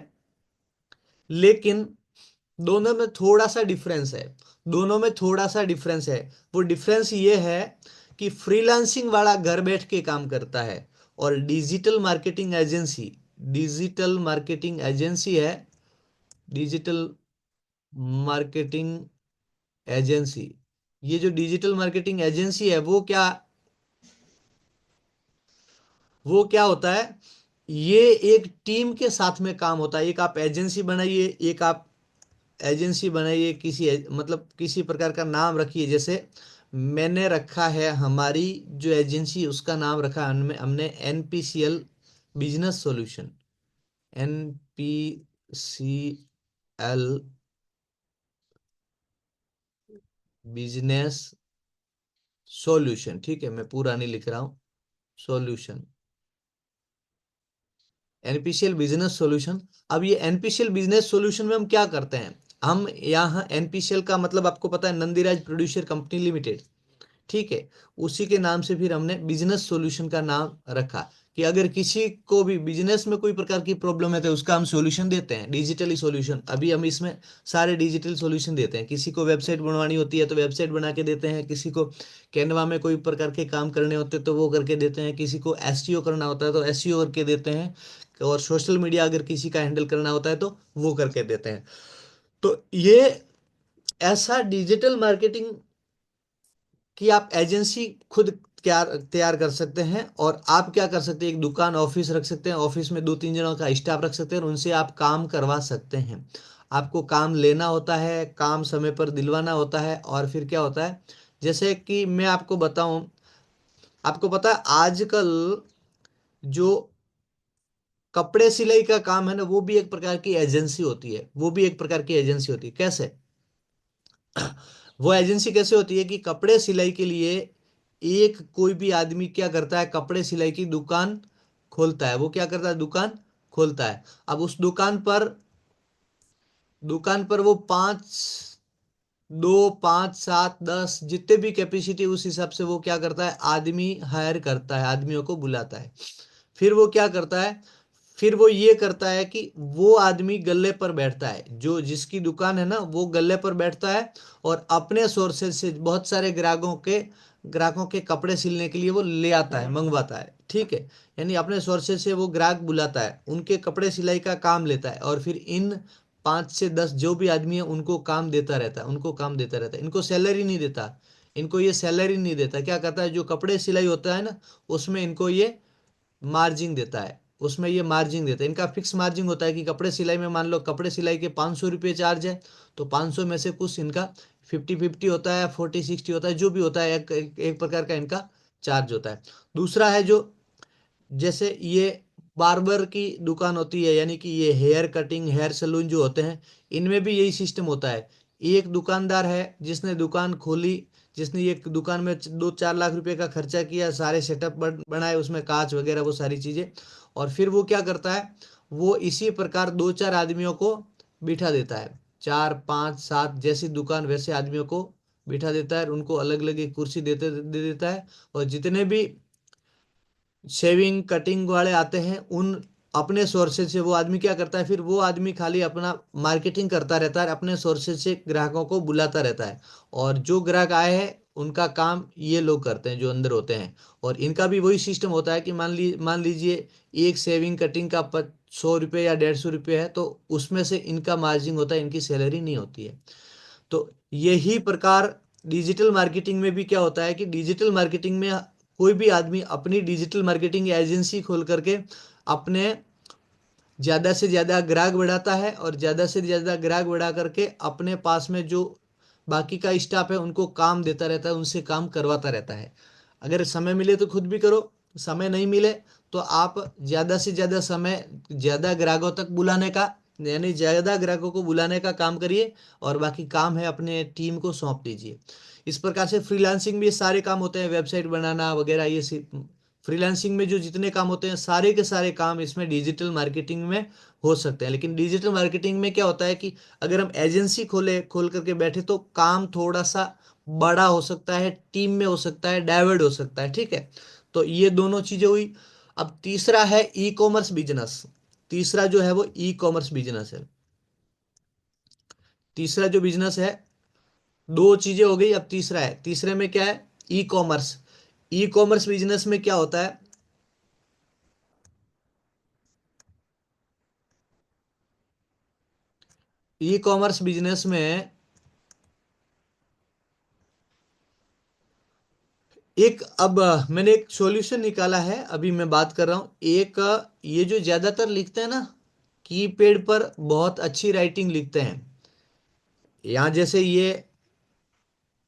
लेकिन दोनों में थोड़ा सा डिफरेंस है। दोनों में थोड़ा सा डिफरेंस है। वो डिफरेंस ये है कि फ्रीलांसिंग वाला घर बैठ के काम करता है, और digital marketing agency, digital marketing agency है, डिजिटल मार्केटिंग एजेंसी। ये जो डिजिटल मार्केटिंग एजेंसी है वो क्या होता है, ये एक टीम के साथ में काम होता है। एक आप एजेंसी बनाइए, एक आप एजेंसी बनाइए, मतलब किसी प्रकार का नाम रखिए। जैसे मैंने रखा है, हमारी जो एजेंसी उसका नाम रखा है हमने NPCL business solution, NPCL business solution. ठीक है, मैं पूरा नहीं लिख रहा हूं, सॉल्यूशन, एनपीसीएल बिजनेस सॉल्यूशन। अब ये एनपीसीएल बिजनेस सॉल्यूशन में हम क्या करते हैं, हम यहाँ एनपीसीएल का मतलब आपको पता है, नंदीराज प्रोड्यूसर कंपनी लिमिटेड। ठीक है, उसी के नाम से फिर हमने बिजनेस सॉल्यूशन का नाम रखा कि अगर किसी को भी बिजनेस में कोई प्रकार की प्रॉब्लम है तो उसका हम सॉल्यूशन देते हैं, डिजिटली सॉल्यूशन। अभी हम इसमें सारे डिजिटल सॉल्यूशन देते हैं। किसी को वेबसाइट बनवानी होती है तो वेबसाइट बना के देते हैं, किसी को कैनवा में कोई प्रकार के काम करने होते हैं तो वो करके देते हैं, किसी को एसईओ करना होता है तो एसईओ करके देते हैं, और सोशल मीडिया अगर किसी का हैंडल करना होता है तो वो करके देते हैं। तो ये ऐसा डिजिटल मार्केटिंग कि आप एजेंसी खुद तैयार तैयार कर सकते हैं, और आप क्या कर सकते हैं, एक दुकान ऑफिस रख सकते हैं, ऑफिस में 2-3 जनों का स्टाफ रख सकते हैं और उनसे आप काम करवा सकते हैं। आपको काम लेना होता है, काम समय पर दिलवाना होता है, और फिर क्या होता है, जैसे कि मैं आपको बताऊं, आपको पता है आजकल जो कपड़े सिलाई का काम है ना, वो भी एक प्रकार की एजेंसी होती है, वो भी एक प्रकार की एजेंसी होती है। कैसे? वो एजेंसी कैसे होती है कि कपड़े सिलाई के लिए एक कोई भी आदमी क्या करता है, कपड़े सिलाई की दुकान खोलता है। वो क्या करता है, दुकान खोलता है। अब उस दुकान पर वो 2, 5, 7, 10 जितने भी कैपेसिटी, उस हिसाब से वो क्या करता है, आदमी हायर करता है, आदमियों को बुलाता है। फिर वो क्या करता है, फिर वो ये करता है कि वो आदमी गल्ले पर बैठता है, जो जिसकी दुकान है ना, वो गल्ले पर बैठता है और अपने सोर्सेज से बहुत सारे ग्राहकों के कपड़े सिलने के लिए वो ले आता है, मंगवाता है। ठीक है, यानी अपने सोर्सेज से वो ग्राहक बुलाता है, उनके कपड़े सिलाई का काम लेता है, और फिर इन 5 से 10 जो भी आदमी है उनको काम देता रहता है, उनको काम देता रहता है। इनको सैलरी नहीं देता, इनको ये सैलरी नहीं देता। क्या करता है, जो कपड़े सिलाई होता है ना, उसमें इनको ये मार्जिन देता है, उसमें ये मार्जिन देता है। इनका फिक्स मार्जिन होता है कि कपड़े सिलाई में, मान लो कपड़े सिलाई के 500 रुपये चार्ज है, तो 500 में से कुछ इनका 50-50 होता है, 40-60 होता है, जो भी होता है, एक प्रकार का इनका चार्ज होता है। दूसरा है जो, जैसे ये बार्बर की दुकान होती है, यानी कि ये हेयर कटिंग, हेयर सलून जो होते हैं, इनमें भी यही सिस्टम होता है। एक दुकानदार है जिसने दुकान खोली, जिसने ये दुकान में 2-4 लाख रुपए का खर्चा किया, सारे सेटअप बनाए, उसमें कांच वगैरह वो सारी चीजें, और फिर वो क्या करता है, वो इसी प्रकार 2-4 आदमियों को बिठा देता है, 4-5-7 जैसी दुकान वैसे आदमियों को बिठा देता है, और उनको अलग अलग एक कुर्सी दे देता है। और जितने भी शेविंग कटिंग वाले आते हैं, उन अपने सोर्सेज से वो आदमी क्या करता है, फिर वो आदमी खाली अपना मार्केटिंग करता रहता है, अपने सोर्सेज से ग्राहकों को बुलाता रहता है, और जो ग्राहक आए हैं उनका काम ये लोग करते हैं जो अंदर होते हैं। और इनका भी वही सिस्टम होता है कि मान लीजिए एक शेविंग कटिंग का 100 रुपये या 150 रुपये है, तो उसमें से इनका मार्जिन होता है, इनकी सैलरी नहीं होती है। तो यही प्रकार डिजिटल मार्केटिंग में भी क्या होता है कि डिजिटल मार्केटिंग में कोई भी आदमी अपनी डिजिटल मार्केटिंग एजेंसी खोल करके अपने ज्यादा से ज्यादा ग्राहक बढ़ाता है, और ज्यादा से ज्यादा ग्राहक बढ़ा करके अपने पास में जो बाकी का स्टाफ है उनको काम देता रहता है, उनसे काम करवाता रहता है। अगर समय मिले तो खुद भी करो, समय नहीं मिले तो आप ज्यादा से ज्यादा समय ज्यादा ग्राहकों तक बुलाने का, यानी ज्यादा ग्राहकों को बुलाने का काम करिए, और बाकी काम है अपने टीम को सौंप दीजिए। इस प्रकार से फ्रीलांसिंग में ये सारे काम होते हैं, वेबसाइट बनाना वगैरह, ये फ्रीलांसिंग में जो जितने काम होते हैं, सारे के सारे काम इसमें डिजिटल मार्केटिंग में हो सकते हैं। लेकिन डिजिटल मार्केटिंग में क्या होता है कि अगर हम एजेंसी खोल करके बैठे तो काम थोड़ा सा बड़ा हो सकता है, टीम में हो सकता है, डाइवर्ट हो सकता है। ठीक है, तो ये दोनों चीजें हुई। अब तीसरा है ई कॉमर्स बिजनेस। तीसरा जो है वो ई कॉमर्स बिजनेस है। तीसरा जो बिजनेस है, दो चीजें हो गई, अब तीसरा है। तीसरे में क्या है, e commerce. E commerce business में क्या होता है, ई कॉमर्स बिजनेस में एक, अब मैंने एक सॉल्यूशन निकाला है, अभी मैं बात कर रहा हूं एक, ये जो ज्यादातर लिखते हैं ना, कीपैड पर बहुत अच्छी राइटिंग लिखते हैं, यहाँ जैसे ये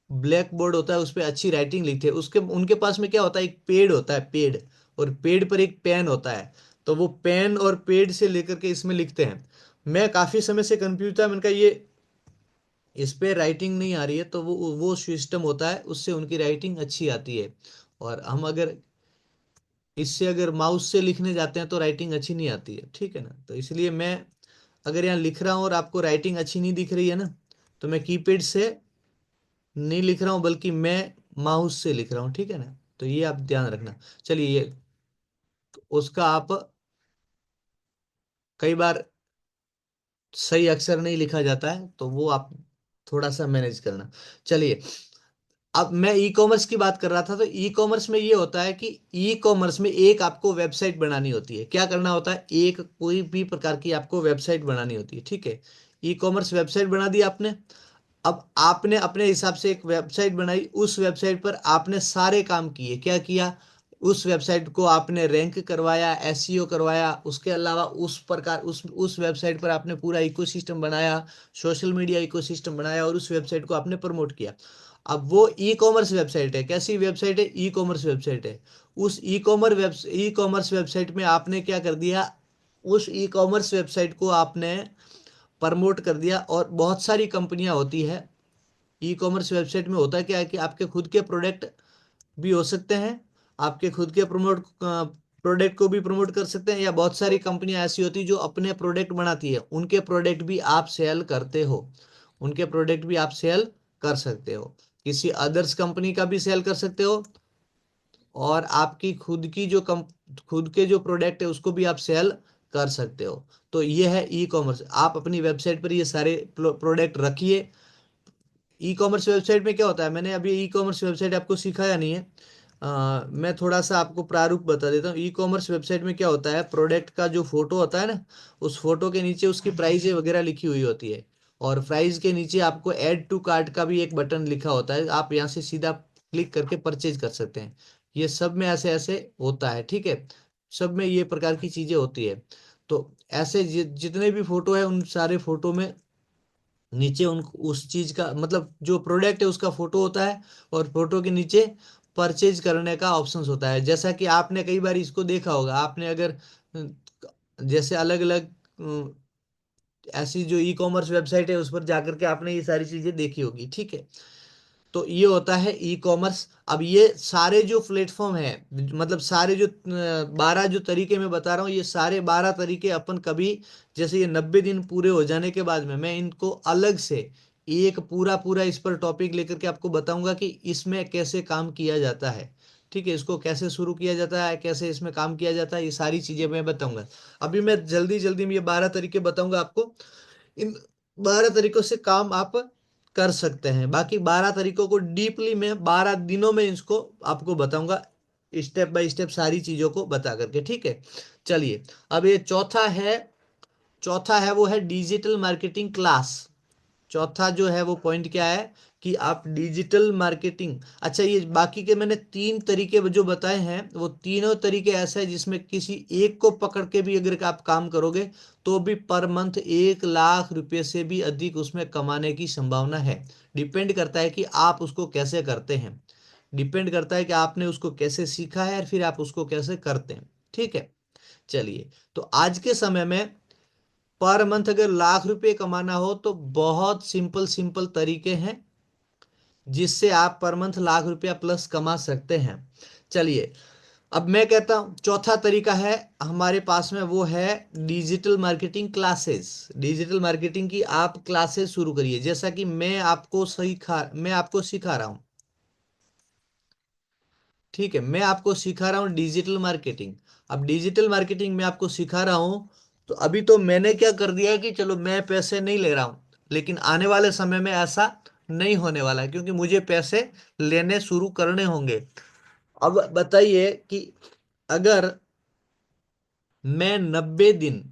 ब्लैक बोर्ड होता है उस पर अच्छी राइटिंग लिखते हैं, उसके उनके पास में क्या होता है, एक पेड होता है, पेड, और पेड पर एक पेन होता है, तो वो पेन और पेड से लेकर के इसमें लिखते हैं। मैं काफी समय से कंफ्यूज था, मैंने कहा ये इस पे राइटिंग नहीं आ रही है, तो वो सिस्टम होता है, उससे उनकी राइटिंग अच्छी आती है, और हम अगर इससे अगर माउस से लिखने जाते हैं तो राइटिंग अच्छी नहीं आती है, ठीक है ना। तो इसलिए मैं अगर यहाँ लिख रहा हूँ और आपको राइटिंग अच्छी नहीं दिख रही है ना, तो मैं कीपैड से नहीं लिख रहा हूँ, बल्कि मैं माउस से लिख रहा हूँ, ठीक है ना। तो ये आप ध्यान रखना। चलिए, ये उसका आप कई बार सही अक्षर नहीं लिखा जाता है, तो वो आप थोड़ा सा मैनेज करना। चलिए, अब मैं ई कॉमर्स की बात कर रहा था, तो ई कॉमर्स में ये होता है कि ई कॉमर्स में एक आपको वेबसाइट बनानी होती है। क्या करना होता है, एक कोई भी प्रकार की आपको वेबसाइट बनानी होती है, ठीक है। ई कॉमर्स वेबसाइट बना दी आपने। अब आपने अपने हिसाब से एक वेबसाइट बनाई, उस वेबसाइट पर आपने सारे काम किए। क्या किया, उस वेबसाइट को आपने रैंक करवाया, एसईओ करवाया, उसके अलावा उस प्रकार उस वेबसाइट पर आपने पूरा इकोसिस्टम बनाया, सोशल मीडिया इकोसिस्टम बनाया, और उस वेबसाइट को आपने प्रमोट किया। अब वो ई कॉमर्स वेबसाइट है। कैसी वेबसाइट है, ई कॉमर्स वेबसाइट है। उस ई कॉमर्स वेबसाइट में आपने क्या कर दिया, उस ई कॉमर्स वेबसाइट को आपने प्रमोट कर दिया, और बहुत सारी कंपनियां होती है ई कॉमर्स वेबसाइट में। होता क्या है कि आपके खुद के प्रोडक्ट भी हो सकते हैं, आपके खुद के प्रोडक्ट को भी प्रमोट कर सकते हैं, या बहुत सारी कंपनियां ऐसी होती है जो अपने प्रोडक्ट बनाती है, उनके प्रोडक्ट भी आप सेल करते हो, उनके प्रोडक्ट भी आप सेल कर सकते हो, किसी अदर्स कंपनी का भी सेल कर सकते हो, और आपकी खुद के जो प्रोडक्ट है उसको भी आप सेल कर सकते हो। तो ये है ई कॉमर्स। आप अपनी वेबसाइट पर ये सारे प्रोडक्ट रखिए। ई कॉमर्स वेबसाइट में क्या होता है, मैंने अभी ई कॉमर्स वेबसाइट आपको सिखाया नहीं है, मैं थोड़ा सा आपको प्रारूप बता देता हूँ। ई कॉमर्स वेबसाइट में क्या होता है, प्रोडक्ट का जो फोटो होता है ना, उस फोटो के नीचे उसकी प्राइस वगैरह लिखी हुई होती है, और प्राइस के नीचे आपको ऐड टू कार्ट का भी एक बटन लिखा होता है, आप यहाँ से सीधा क्लिक करके परचेज कर सकते हैं। ये सब में ऐसे ऐसे होता है, ठीक है, सब में ये प्रकार की चीजें होती है। तो ऐसे जितने भी फोटो है, उन सारे फोटो में नीचे उन उस चीज का मतलब जो प्रोडक्ट है उसका फोटो होता है, और फोटो के नीचे परचेज करने का ऑप्शन होता है। जैसा कि आपने कई बार इसको देखा होगा, आपने अगर जैसे अलग अलग ऐसी जो ई कॉमर्स वेबसाइट है उस पर जाकर के आपने ये सारी चीजें देखी होगी, ठीक है। तो ये होता है ई कॉमर्स। अब ये सारे जो प्लेटफॉर्म है, मतलब सारे जो 12 जो तरीके मैं बता रहा हूँ, ये सारे 12 तरीके अपन कभी, जैसे ये 90 दिन पूरे हो जाने के बाद में मैं इनको अलग से एक पूरा पूरा इस पर टॉपिक लेकर के आपको बताऊंगा कि इसमें कैसे काम किया जाता है, ठीक है, इसको कैसे शुरू किया जाता है, कैसे इसमें काम किया जाता है, ये सारी चीजें मैं बताऊंगा। अभी मैं जल्दी जल्दी में ये 12 तरीके बताऊंगा आपको। इन 12 तरीकों से काम आप कर सकते हैं। बाकी 12 तरीकों को डीपली मैं 12 दिनों में इसको आपको बताऊंगा, स्टेप बाय स्टेप सारी चीजों को बता करके, ठीक है। चलिए, अब ये चौथा है वो है डिजिटल मार्केटिंग क्लास। चौथा जो है वो पॉइंट क्या है कि आप डिजिटल मार्केटिंग, अच्छा, ये बाकी के मैंने 3 तरीके जो बताए हैं, वो तीनों तरीके ऐसे हैं जिसमें किसी एक को पकड़ के भी अगर आप काम करोगे तो भी पर मंथ 1 लाख रुपए से भी अधिक उसमें कमाने की संभावना है। डिपेंड करता है कि आप उसको कैसे करते हैं, डिपेंड करता है कि आपने उसको कैसे सीखा है और फिर आप उसको कैसे करते हैं, ठीक है। चलिए, तो आज के समय में पर मंथ अगर लाख रुपए कमाना हो तो बहुत सिंपल सिंपल तरीके हैं जिससे आप पर मंथ लाख रुपया प्लस कमा सकते हैं। चलिए, अब मैं कहता हूं चौथा तरीका है हमारे पास में, वो है digital marketing classes. Digital marketing की आप क्लासेस शुरू करिए, जैसा कि मैं आपको सिखा रहा हूं, ठीक है, मैं आपको सिखा रहा हूँ डिजिटल मार्केटिंग। अब डिजिटल मार्केटिंग में आपको सिखा रहा हूँ, तो अभी तो मैंने क्या कर दिया है कि चलो मैं पैसे नहीं ले रहा हूँ, लेकिन आने वाले समय में ऐसा नहीं होने वाला है, क्योंकि मुझे पैसे लेने शुरू करने होंगे। अब बताइए कि अगर मैं 90 दिन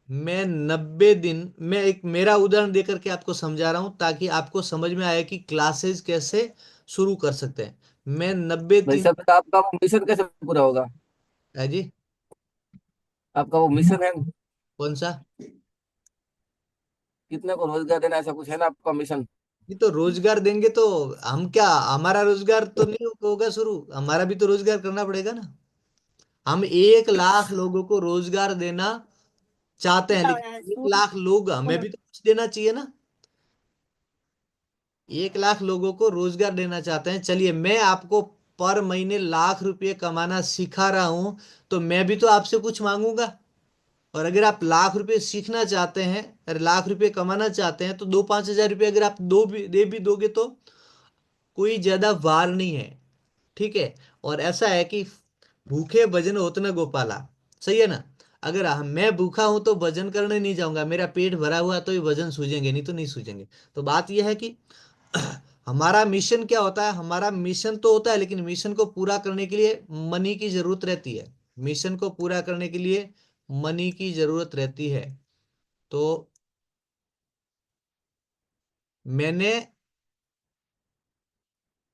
मैं 90 दिन, मैं एक मेरा उदाहरण देकर के आपको समझा रहा हूं ताकि आपको समझ में आए कि क्लासेस कैसे शुरू कर सकते हैं। मैं 90 दिन। वैसे फिर आपका वो मिशन कैसे पूरा होगा? है जी। आपका वो मिशन है, कौन सा? कितने को रोजगार देना, ऐसा कुछ है ना आपका मिशन? ये तो रोजगार देंगे तो हम क्या, हमारा रोजगार तो नहीं होगा शुरू, हमारा भी तो रोजगार करना पड़ेगा ना। हम 1 लाख लोगों को रोजगार देना चाहते हैं, लेकिन 1 लाख लोग हमें भी तो कुछ देना चाहिए ना। 1 लाख लोगों को रोजगार देना चाहते हैं। चलिए, मैं आपको पर महीने लाख रुपए कमाना सिखा रहा हूं, तो मैं भी तो आपसे कुछ मांगूंगा। और अगर आप लाख रुपए सीखना चाहते हैं, अगर लाख रुपए कमाना चाहते हैं, तो 2-5 हजार रुपए अगर आप दे भी दोगे तो कोई ज्यादा वार नहीं है। ठीक है। और ऐसा है कि भूखे भजन होत न गोपाला। सही है ना। अगर मैं भूखा हूं तो भजन करने नहीं जाऊंगा, मेरा पेट भरा हुआ है तो ये भजन सूझेंगे, नहीं तो नहीं सूझेंगे। तो बात यह है कि हमारा मिशन क्या होता है, हमारा मिशन तो होता है, लेकिन मिशन को पूरा करने के लिए मनी की जरूरत रहती है। मिशन को पूरा करने के लिए मनी की जरूरत रहती है। तो मैंने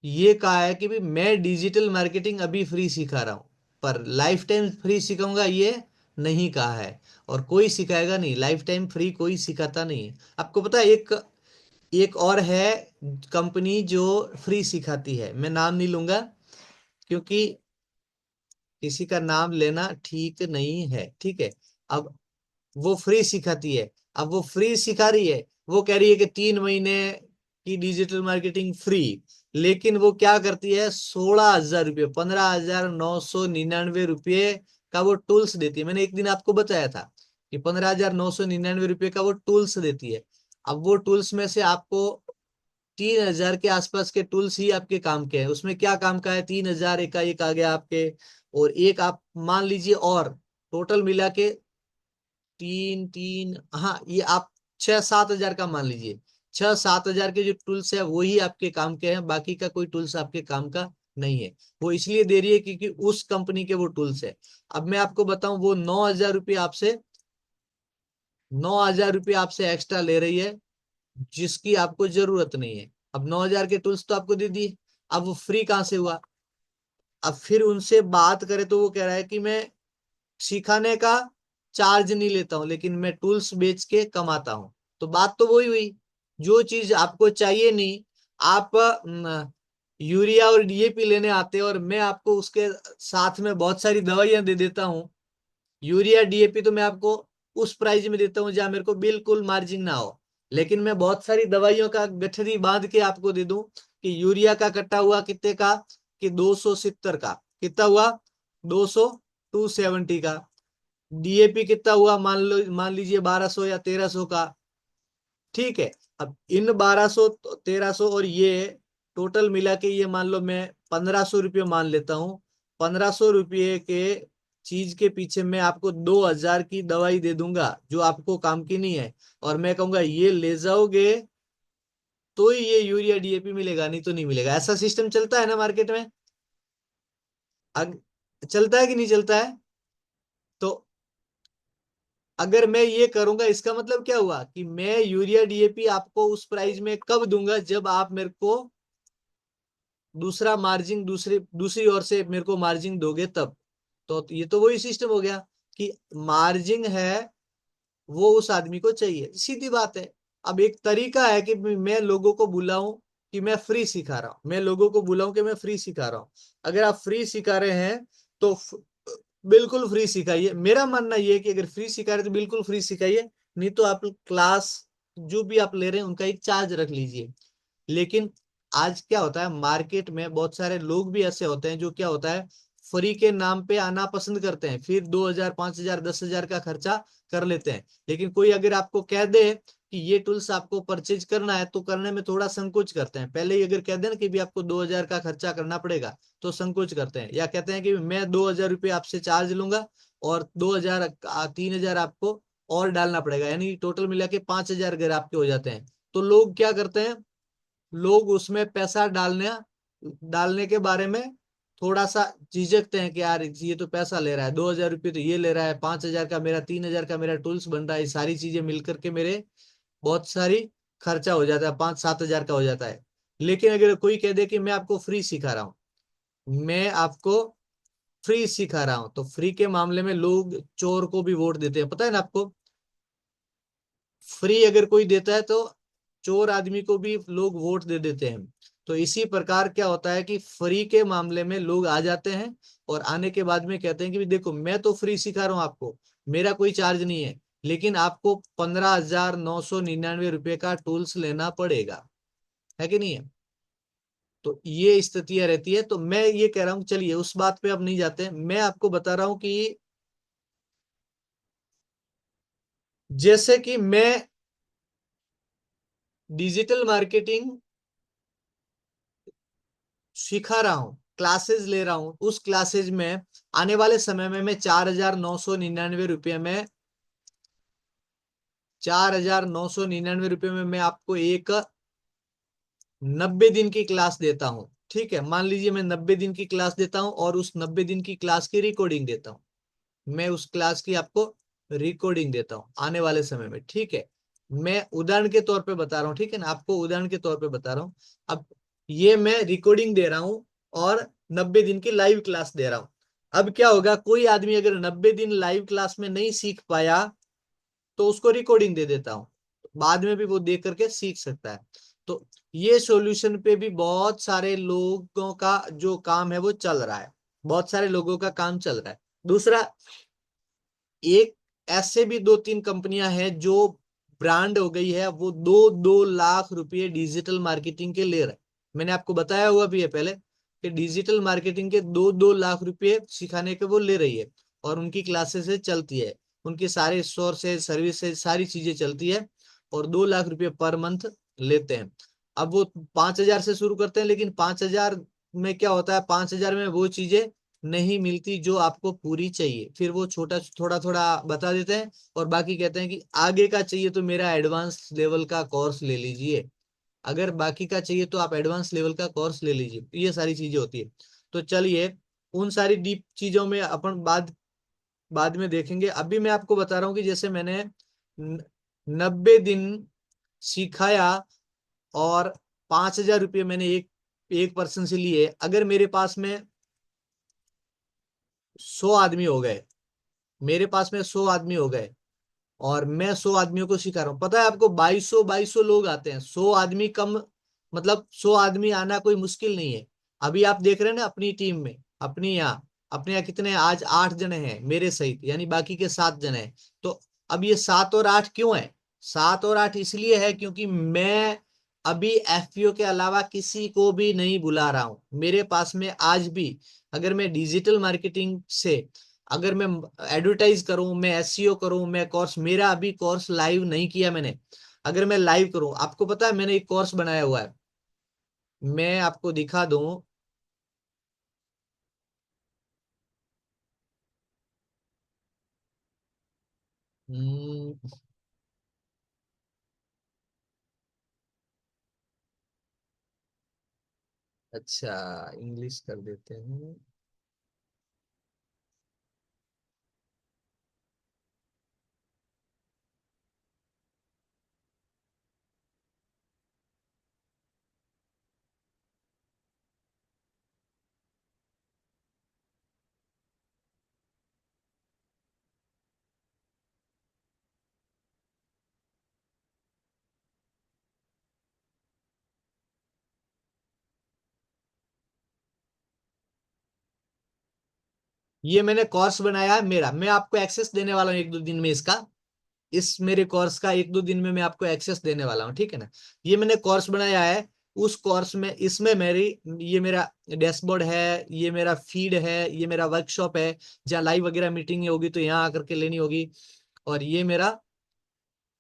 ये कहा है कि भी मैं डिजिटल मार्केटिंग अभी फ्री सिखा रहा हूं, पर लाइफ टाइम फ्री सिखाऊंगा ये नहीं कहा है। और कोई सिखाएगा नहीं, लाइफ टाइम फ्री कोई सिखाता नहीं है। आपको पता है, एक एक और है कंपनी जो फ्री सिखाती है, मैं नाम नहीं लूंगा क्योंकि किसी का नाम लेना ठीक नहीं है। ठीक है। अब वो फ्री सिखाती है। अब वो फ्री सिखा रही है, वो कह रही है कि 3 महीने की डिजिटल मार्केटिंग फ्री। लेकिन वो क्या करती है, 16,000 रुपये, 15,999 रुपये का वो टूल्स देती है। मैंने एक दिन आपको बताया था कि 15,999 रुपये का वो टूल्स देती है। अब वो टूल्स में से आपको 3,000 के आसपास के टूल्स ही आपके काम के हैं। उसमें क्या काम का है, 3,000 एक आ गया आपके, और एक आप मान लीजिए, और टोटल मिला के तीन तीन, हाँ, ये आप 6-7 हजार का मान लीजिए। 6-7 हजार के जो टूल्स है वही आपके काम के हैं, बाकी का कोई टूल्स आपके काम का नहीं है। वो इसलिए दे रही है क्योंकि उस कंपनी के वो टूल्स है। अब मैं आपको बताऊं, वो 9,000 रुपये आपसे एक्स्ट्रा ले रही है, जिसकी आपको जरूरत नहीं है। अब 9,000 के टूल्स तो आपको दे दिए, अब वो फ्री कहां से हुआ। अब फिर उनसे बात करें तो वो कह रहा है कि मैं सिखाने का चार्ज नहीं लेता हूं, लेकिन मैं टूल्स बेच के कमाता हूं। तो बात तो वही हुई, जो चीज आपको चाहिए नहीं, आप यूरिया और डीएपी लेने आते हैं और मैं आपको उसके साथ में बहुत सारी दवाइयां दे देता हूं। यूरिया डीएपी तो मैं आपको उस प्राइस में देता हूं जहां मेरे को बिल्कुल मार्जिन ना हो, लेकिन मैं बहुत सारी दवाइयों का गठरी बांध के आपको दे दूं कि यूरिया का कट्टा हुआ कितने का, कि 270 का। कितना हुआ, 270 का। डीएपी कितना हुआ, मान लीजिए 1,200 या 1,300 का। ठीक है। अब इन 1,200 1,300 और ये टोटल मिला के, ये मान लो मैं 1,500 रुपये मान लेता हूँ। 1,500 रुपये के चीज के पीछे मैं आपको 2,000 की दवाई दे दूंगा जो आपको काम की नहीं है, और मैं कहूंगा ये ले जाओगे तो ही ये यूरिया डीएपी मिलेगा, नहीं तो नहीं मिलेगा। ऐसा सिस्टम चलता है ना मार्केट में। अग, चलता है कि नहीं चलता है। तो अगर मैं ये करूंगा, इसका मतलब क्या हुआ कि मैं यूरिया डीएपी आपको उस प्राइस में कब दूंगा, जब आप मेरे को दूसरा मार्जिन, दूसरी दूसरी ओर से मेरे को मार्जिन दोगे तब। तो ये तो वही सिस्टम हो गया कि मार्जिन है वो उस आदमी को चाहिए, सीधी बात है। अब एक तरीका है कि मैं लोगों को बुलाऊं कि मैं फ्री सिखा रहा हूं, मैं लोगों को बुलाऊं कि मैं फ्री सिखा रहा हूं। अगर आप फ्री सिखा रहे हैं तो बिल्कुल फ्री सिखाइए। मेरा मानना यह है कि अगर फ्री सिखा रहे तो बिल्कुल फ्री सिखाइए, नहीं तो आप क्लास जो भी आप ले रहे हैं उनका एक चार्ज रख लीजिए। लेकिन आज क्या होता है, मार्केट में बहुत सारे लोग भी ऐसे होते हैं जो क्या होता है, फ्री के नाम पे आना पसंद करते हैं, फिर 2,000 5,000 10,000 का खर्चा कर लेते हैं। लेकिन कोई अगर आपको कह दे कि ये टूल्स आपको परचेज करना है, तो करने में थोड़ा संकोच करते हैं। पहले ही अगर कह दें कि भी आपको 2,000 का खर्चा करना पड़ेगा, तो संकोच करते हैं, या कहते हैं कि मैं 2,000 रुपये आपसे चार्ज लूंगा और 2,000 3,000 आपको और डालना पड़ेगा, यानी टोटल मिला के 5,000 अगर आपके हो जाते हैं, तो लोग क्या करते हैं, लोग उसमें पैसा डालने डालने के बारे में थोड़ा सा झिझकते हैं कि यार ये तो पैसा ले रहा है, 2,000 रुपये तो ये ले रहा है, 5,000 का मेरा, 3,000 का मेरा टूल्स बन रहा है, ये सारी चीजें मिलकर के मेरे बहुत सारी खर्चा हो जाता है, 5-7 हजार का हो जाता है। लेकिन अगर कोई कह दे कि मैं आपको फ्री सिखा रहा हूँ, मैं आपको फ्री सिखा रहा हूं, तो फ्री के मामले में लोग चोर को भी वोट देते हैं, पता है ना आपको। फ्री अगर कोई देता है तो चोर आदमी को भी लोग वोट दे देते हैं। तो इसी प्रकार क्या होता है कि फ्री के मामले में लोग आ जाते हैं और आने के बाद में कहते हैं कि देखो मैं तो फ्री सिखा रहा हूं आपको, मेरा कोई चार्ज नहीं है, लेकिन आपको 15,999 रुपये का टूल्स लेना पड़ेगा, है कि नहीं है। तो ये स्थितियां रहती है। तो मैं ये कह रहा हूं, चलिए उस बात पे अब नहीं जाते हैं, मैं आपको बता रहा हूं कि जैसे कि मैं डिजिटल मार्केटिंग सिखा रहा हूं, क्लासेस ले रहा हूं, उस क्लासेस में आने वाले समय में मैं 4,999 रुपये में 4,999 रुपये में मैं आपको एक 90 दिन की क्लास देता हूं। ठीक है, मान लीजिए मैं 90 दिन की क्लास देता हूं और उस 90 दिन की क्लास की रिकॉर्डिंग देता हूं। मैं उस क्लास की आपको रिकॉर्डिंग देता हूं आने वाले समय में। ठीक है, मैं उदाहरण के तौर पे बता रहा हूं, ठीक है ना, आपको उदाहरण के तौर पे बता रहा हूं। अब ये मैं रिकॉर्डिंग दे रहा हूं और 90 दिन की लाइव क्लास दे रहा हूं। अब क्या होगा, कोई आदमी अगर 90 दिन लाइव क्लास में नहीं सीख पाया तो उसको रिकॉर्डिंग दे देता हूं, बाद में भी वो देख करके सीख सकता है। तो ये सॉल्यूशन पे भी बहुत सारे लोगों का जो काम है वो चल रहा है, बहुत सारे लोगों का काम चल रहा है। दूसरा, एक ऐसे भी 2-3 कंपनियां हैं जो ब्रांड हो गई है, वो 2-2 लाख रुपए डिजिटल मार्केटिंग के ले रहे हैं। मैंने आपको बताया हुआ भी है पहले कि डिजिटल मार्केटिंग के 2-2 लाख रुपए सिखाने के वो ले रही है और उनकी क्लासेस चलती है, उनके सारे सोर्सेज सर्विसेज सारी चीजें चलती है और 2 लाख रुपए पर मंथ लेते हैं। अब वो 5,000 से शुरू करते हैं, लेकिन 5,000 में क्या होता है, 5,000 में वो चीजें नहीं मिलती जो आपको पूरी चाहिए, फिर वो छोटा थोड़ा थोड़ा बता देते हैं और बाकी कहते हैं कि आगे का चाहिए तो मेरा एडवांस लेवल का कोर्स ले लीजिए, अगर बाकी का चाहिए तो आप एडवांस लेवल का कोर्स ले लीजिए। ये सारी चीजें होती है। तो चलिए उन सारी डीप चीजों में अपन बाद बाद में देखेंगे। अभी मैं आपको बता रहा हूँ कि जैसे मैंने 90 दिन सिखाया और 5,000 रुपये मैंने एक एक पर्सन से लिए। अगर मेरे पास में 100 आदमी हो गए, मेरे पास में 100 आदमी हो गए और मैं 100 आदमियों को सिखा रहा हूँ, पता है आपको 2,200 लोग आते हैं। 100 आदमी कम, मतलब 100 आदमी आना कोई मुश्किल नहीं है। अभी आप देख रहे हैं ना अपनी टीम में, अपने यहाँ कितने हैं? आज 8 जने हैं मेरे सहित, यानी बाकी के 7 जने हैं। तो अब ये 7 और 8 क्यों है? 7 और 8 इसलिए है क्योंकि मैं अभी एफपीओ के अलावा किसी को भी नहीं बुला रहा हूं। मेरे पास में आज भी, अगर मैं डिजिटल मार्केटिंग से, अगर मैं एडवर्टाइज करूं, मैं एसईओ करूं, मैं कोर्स, मेरा अभी कोर्स लाइव नहीं किया मैंने। अगर मैं लाइव करूं, आपको पता है मैंने एक कोर्स बनाया हुआ है, मैं आपको दिखा दूं। हम्म, अच्छा, इंग्लिश कर देते हैं। ये मैंने कोर्स बनाया है मेरा, मैं आपको एक्सेस देने वाला हूँ 1-2 दिन में इसका। इस मेरे कोर्स का 1-2 दिन में मैं आपको एक्सेस देने वाला हूँ, ठीक है ना। ये मैंने कोर्स बनाया है, उस कोर्स में, इसमें मेरी, ये मेरा डैशबोर्ड है, ये मेरा फीड है, ये मेरा वर्कशॉप है जहाँ लाइव वगैरह मीटिंग होगी तो यहाँ आकर के लेनी होगी, और ये मेरा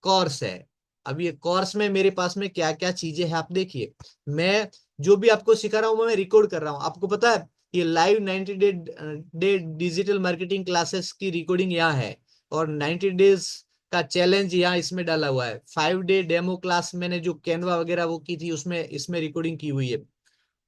कोर्स है। अब ये कोर्स में मेरे पास में क्या क्या चीजें हैं आप देखिए। मैं जो भी आपको सिखा रहा हूँ वो मैं रिकॉर्ड कर रहा हूँ। आपको पता है ये live 90 day digital marketing classes की रिकॉर्डिंग यहाँ है और 90 डेज का चैलेंज यहाँ इसमें डाला हुआ है। 5 डे डेमो क्लास मैंने जो कैनवा वगैरह वो की थी उसमें, इसमें रिकॉर्डिंग की हुई है।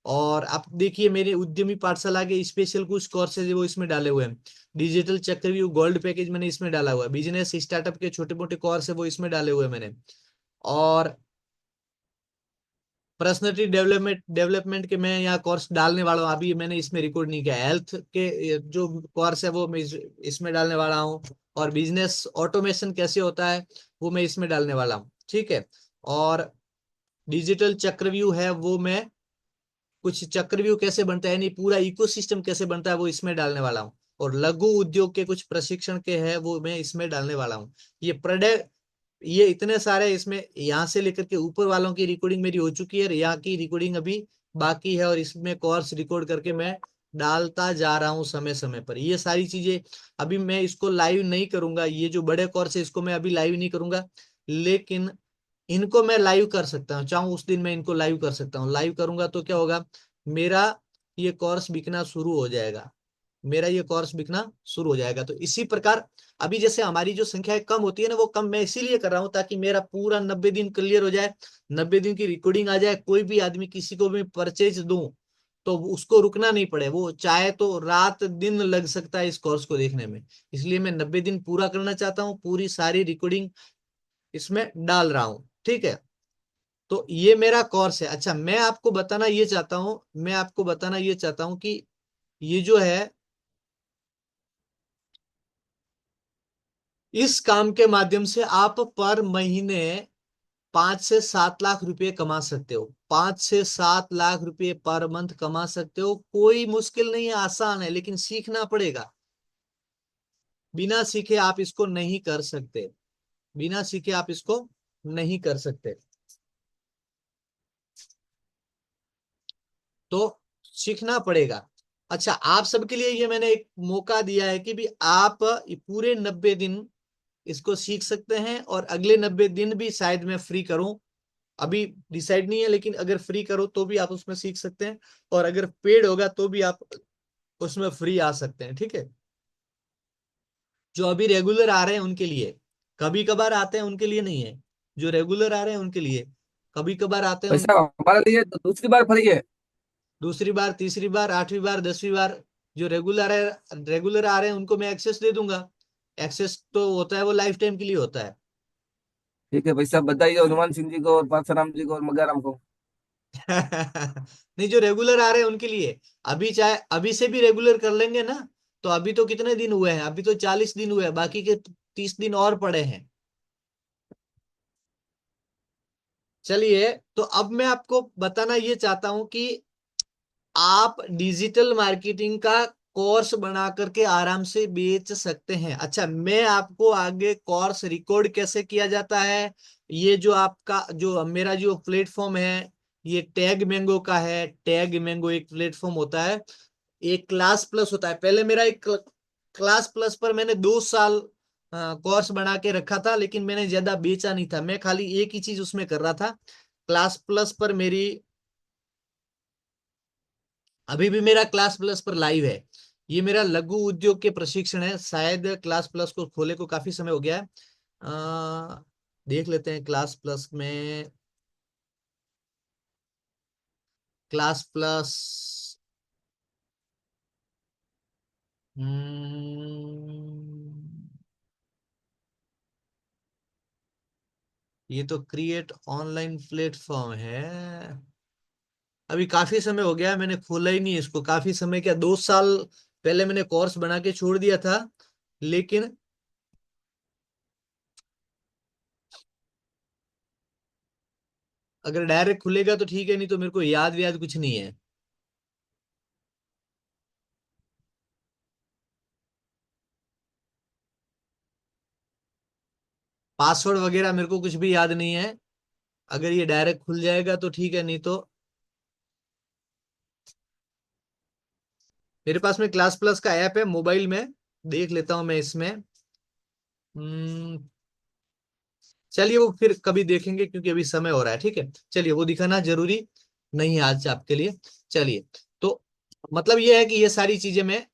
और आप देखिए मेरे उद्यमी पाठशाला के स्पेशल कुछ कोर्सेज है वो इसमें डाले हुए हैं। डिजिटल चक्रव्यूह गोल्ड पैकेज मैंने इसमें डाला हुआ है। बिजनेस स्टार्टअप के छोटे मोटे कोर्स है वो इसमें डाले हुए हैं मैंने। और पर्सनालिटी डेवलपमेंट के मैं यहाँ कोर्स डालने वाला हूँ, अभी मैंने इसमें रिकॉर्ड नहीं किया। हेल्थ के जो कोर्स है वो मैं इसमें डालने वाला हूँ। और बिजनेस ऑटोमेशन कैसे होता है वो मैं इसमें डालने वाला हूँ, ठीक है। और डिजिटल चक्रव्यूह है वो मैं कुछ चक्रव्यूह कैसे बनता है यानी पूरा इकोसिस्टम कैसे बनता है वो इसमें डालने वाला हूँ। और लघु उद्योग के कुछ प्रशिक्षण के है वो मैं इसमें डालने वाला हूँ। ये इतने सारे इसमें यहाँ से लेकर के ऊपर वालों की रिकॉर्डिंग मेरी हो चुकी है, यहाँ की रिकॉर्डिंग अभी बाकी है। और इसमें कोर्स रिकॉर्ड करके मैं डालता जा रहा हूँ समय समय पर। ये सारी चीजें अभी मैं इसको लाइव नहीं करूंगा, ये जो बड़े कोर्स है इसको मैं अभी लाइव नहीं करूंगा, लेकिन इनको मैं लाइव कर सकता हूँ। चाहूँ उस दिन मैं इनको लाइव कर सकता हूँ। लाइव करूंगा तो क्या होगा, मेरा ये कोर्स बिकना शुरू हो जाएगा। मेरा ये कोर्स बिकना शुरू हो जाएगा। तो इसी प्रकार अभी जैसे हमारी जो संख्या कम होती है ना, वो कम मैं इसीलिए कर रहा हूँ ताकि मेरा पूरा 90 दिन क्लियर हो जाए, 90 दिन की रिकॉर्डिंग आ जाए। कोई भी आदमी किसी को भी परचेज दूं तो उसको रुकना नहीं पड़े, वो चाहे तो रात दिन लग सकता है इस कोर्स को देखने में। इसलिए मैं 90 दिन पूरा करना चाहता हूँ, पूरी सारी रिकॉर्डिंग इसमें डाल रहा हूँ, ठीक है। तो ये मेरा कोर्स है। अच्छा, मैं आपको बताना ये चाहता हूँ कि ये जो है इस काम के माध्यम से आप पर महीने 5 से 7 लाख रुपए कमा सकते हो। 5 से 7 लाख रुपए पर मंथ कमा सकते हो। कोई मुश्किल नहीं है, आसान है, लेकिन सीखना पड़ेगा। बिना सीखे आप इसको नहीं कर सकते। बिना सीखे आप इसको नहीं कर सकते। तो सीखना पड़ेगा। अच्छा, आप सबके लिए ये मैंने एक मौका दिया है कि भी आप पूरे 90 दिन इसको सीख सकते हैं। और अगले 90 दिन भी शायद मैं फ्री करूं, अभी डिसाइड नहीं है, लेकिन अगर फ्री करो तो भी आप उसमें सीख सकते हैं। और अगर पेड होगा तो भी आप उसमें फ्री आ सकते हैं, ठीक है। जो अभी रेगुलर आ रहे हैं उनके लिए, कभी कभार आते हैं उनके लिए नहीं है। जो रेगुलर आ रहे हैं उनके लिए, कभी कभार आते हैं वैसे हमारे लिए तो दूसरी बार फ्री है। दूसरी बार, तीसरी बार, 8वीं बार, 10वीं बार जो रेगुलर आ रहे हैं उनको मैं एक्सेस दे दूंगा। एक्सेस तो होता है वो लाइफ टाइम के लिए होता है। ठीक है भाई साहब, बधाई हो हनुमान सिंह जी को और परशुराम जी को और मगाराम को। नहीं, जो रेगुलर आ रहे हैं उनके लिए। अभी चाहे अभी से भी रेगुलर कर लेंगे ना, तो अभी तो कितने दिन हुए हैं, अभी तो 40 दिन हुए हैं, बाकी के 30 दिन और पड़े हैं। चलिए, तो अब मैं आपको बताना ये चाहता हूं कि आप डिजिटल मार्केटिंग का कोर्स बना करके आराम से बेच सकते हैं। अच्छा, मैं आपको आगे कोर्स रिकॉर्ड कैसे किया जाता है, ये जो आपका जो मेरा जो प्लेटफॉर्म है, ये टैग मैंगो का है। टैग मैंगो एक प्लेटफॉर्म होता है, एक क्लास प्लस होता है। पहले मेरा एक क्लास प्लस पर मैंने 2 साल कोर्स बना के रखा था, लेकिन मैंने ज्यादा बेचा नहीं था। मैं खाली एक ही चीज उसमें कर रहा था। क्लास प्लस पर मेरी अभी भी मेरा क्लास प्लस पर लाइव है। ये मेरा लघु उद्योग के प्रशिक्षण है। शायद क्लास प्लस को खोले को काफी समय हो गया है। देख लेते हैं क्लास प्लस में। क्लास प्लस, ये तो क्रिएट ऑनलाइन प्लेटफॉर्म है। अभी काफी समय हो गया है, मैंने खोला ही नहीं है इसको। काफी समय, क्या 2 साल पहले मैंने कोर्स बना के छोड़ दिया था। लेकिन अगर डायरेक्ट खुलेगा तो ठीक है, नहीं तो मेरे को याद व्याद कुछ नहीं है। पासवर्ड वगैरह मेरे को कुछ भी याद नहीं है। अगर ये डायरेक्ट खुल जाएगा तो ठीक है, नहीं तो मेरे पास में क्लास प्लस का ऐप है मोबाइल में, देख लेता हूं मैं इसमें। हम्म, चलिए वो फिर कभी देखेंगे, क्योंकि अभी समय हो रहा है, ठीक है। चलिए, वो दिखाना जरूरी नहीं है आज आपके लिए। चलिए, तो मतलब ये है कि ये सारी चीजें मैं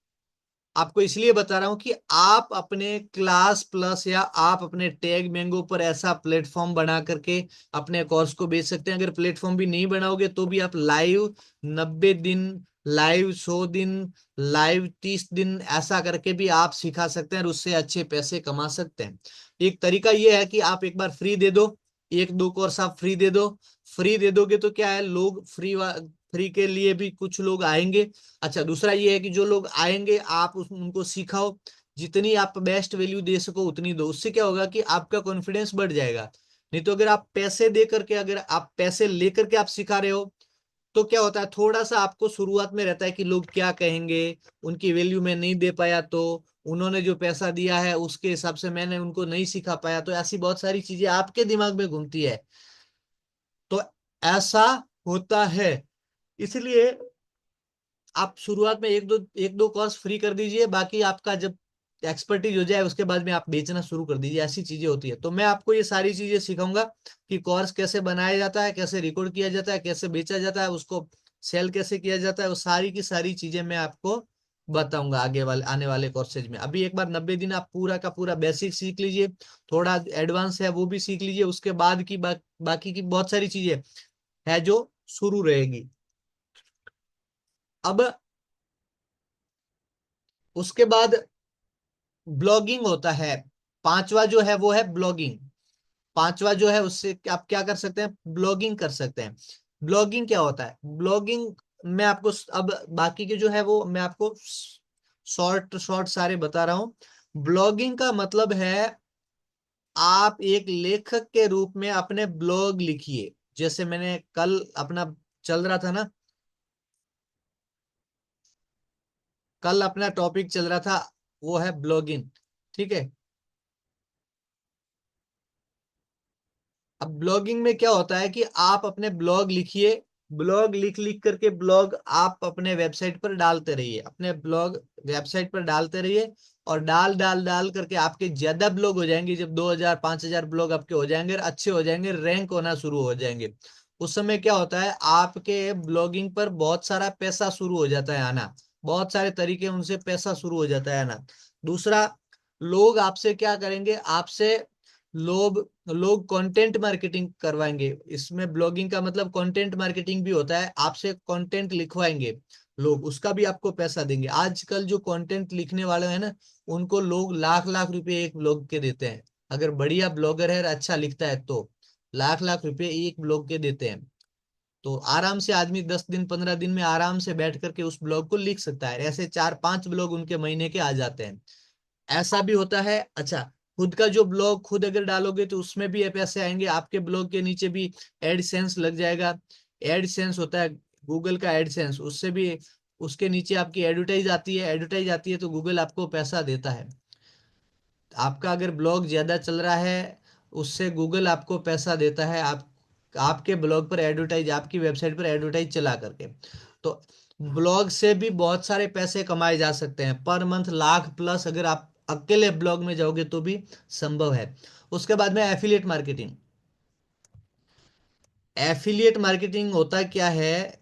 आपको इसलिए बता रहा हूं कि आप अपने क्लास प्लस या आप अपने टैग मैंगो पर ऐसा प्लेटफॉर्म बना करके अपने कोर्स को बेच सकते हैं। अगर प्लेटफॉर्म भी नहीं बनाओगे तो भी आप लाइव 90 दिन, लाइव 100 दिन, लाइव 30 दिन ऐसा करके भी आप सिखा सकते हैं और उससे अच्छे पैसे कमा सकते हैं। एक तरीका यह है कि आप एक बार फ्री दे दो, एक दो कोर्स आप फ्री दे दो। फ्री दे दोगे तो क्या है, लोग फ्री के लिए भी कुछ लोग आएंगे। अच्छा, दूसरा ये है कि जो लोग आएंगे आप उनको सिखाओ, जितनी आप बेस्ट वैल्यू दे सको उतनी दो। उससे क्या होगा कि आपका कॉन्फिडेंस बढ़ जाएगा। नहीं तो अगर आप पैसे दे करके, अगर आप पैसे लेकर के आप सिखा रहे हो तो क्या होता है, थोड़ा सा आपको शुरुआत में रहता है कि लोग क्या कहेंगे, उनकी वैल्यू मैं नहीं दे पाया तो, उन्होंने जो पैसा दिया है उसके हिसाब से मैंने उनको नहीं सिखा पाया, तो ऐसी बहुत सारी चीजें आपके दिमाग में घूमती है। तो ऐसा होता है, इसलिए आप शुरुआत में एक दो कोर्स फ्री कर दीजिए, बाकी आपका जब एक्सपर्टीज हो जाए उसके बाद में आप बेचना शुरू कर दीजिए। ऐसी चीजें होती है। तो मैं आपको ये सारी चीजें सिखाऊंगा कि कोर्स कैसे बनाया जाता है, कैसे रिकॉर्ड किया जाता है, कैसे बेचा जाता है, उसको सेल कैसे किया जाता है, वो सारी की सारी चीजें मैं आपको बताऊंगा आगे वाले आने वाले कोर्सेज में। अभी एक बार 90 दिन आप पूरा का पूरा बेसिक सीख लीजिए, थोड़ा एडवांस है वो भी सीख लीजिए, उसके बाद की बाकी की बहुत सारी चीजें है जो शुरू रहेगी। अब उसके बाद ब्लॉगिंग होता है। पांचवा जो है वो है ब्लॉगिंग। पांचवा जो है उससे आप क्या कर सकते हैं, ब्लॉगिंग कर सकते हैं। ब्लॉगिंग क्या होता है, ब्लॉगिंग मैं आपको अब बाकी के जो है वो मैं आपको शॉर्ट शॉर्ट सारे बता रहा हूं। ब्लॉगिंग का मतलब है आप एक लेखक के रूप में अपने ब्लॉग लिखिए। जैसे मैंने कल अपना चल रहा था ना, कल अपना टॉपिक चल रहा था वो है ब्लॉगिंग, ठीक है। अब ब्लॉगिंग में क्या होता है कि आप अपने ब्लॉग लिखिए, ब्लॉग लिख लिख करके ब्लॉग आप अपने वेबसाइट पर डालते रहिए, अपने ब्लॉग वेबसाइट पर डालते रहिए, और डाल डाल डाल करके आपके ज्यादा ब्लॉग हो जाएंगे। जब 2000 5000 ब्लॉग आपके हो जाएंगे और अच्छे हो जाएंगे, रैंक होना शुरू हो जाएंगे, उस समय क्या होता है, आपके ब्लॉगिंग पर बहुत सारा पैसा शुरू हो जाता है आना, बहुत सारे तरीके उनसे पैसा शुरू हो जाता है आना। दूसरा, लोग आपसे क्या करेंगे, आपसे लोग लोग कंटेंट मार्केटिंग करवाएंगे। इसमें ब्लॉगिंग का मतलब कंटेंट मार्केटिंग भी होता है, आपसे कंटेंट लिखवाएंगे लोग, उसका भी आपको पैसा देंगे। आजकल जो कंटेंट लिखने वाले हैं ना, उनको लोग लाख लाख रुपए एक ब्लॉग के देते हैं। अगर बढ़िया ब्लॉगर है, अच्छा लिखता है, तो लाख लाख रुपए एक ब्लॉग के देते हैं। तो आराम से आदमी 10 दिन 15 दिन में आराम से बैठ करके उस ब्लॉग को लिख सकता है। ऐसे 4 5 ब्लॉग उनके महीने के आ जाते हैं। ऐसा भी होता है। अच्छा, खुद का जो ब्लॉग खुद अगर डालोगे तो उसमें भी पैसे आएंगे, आपके ब्लॉग के नीचे भी एडसेंस लग जाएगा। एडसेंस होता है गूगल का एडसेंस, उससे भी उसके नीचे आपकी एडवर्टाइज आती है, एडवर्टाइज आती है तो गूगल आपको पैसा देता है। आपका अगर ब्लॉग ज्यादा चल रहा है, उससे गूगल आपको पैसा देता है, आपके ब्लॉग पर एडवर्टाइज, आपकी वेबसाइट पर एडवर्टाइज चला करके। तो ब्लॉग से भी बहुत सारे पैसे कमाए जा सकते हैं, पर मंथ लाख प्लस अगर आप अकेले ब्लॉग में जाओगे तो भी संभव है। उसके बाद में एफिलिएट मार्केटिंग। एफिलिएट मार्केटिंग होता क्या है,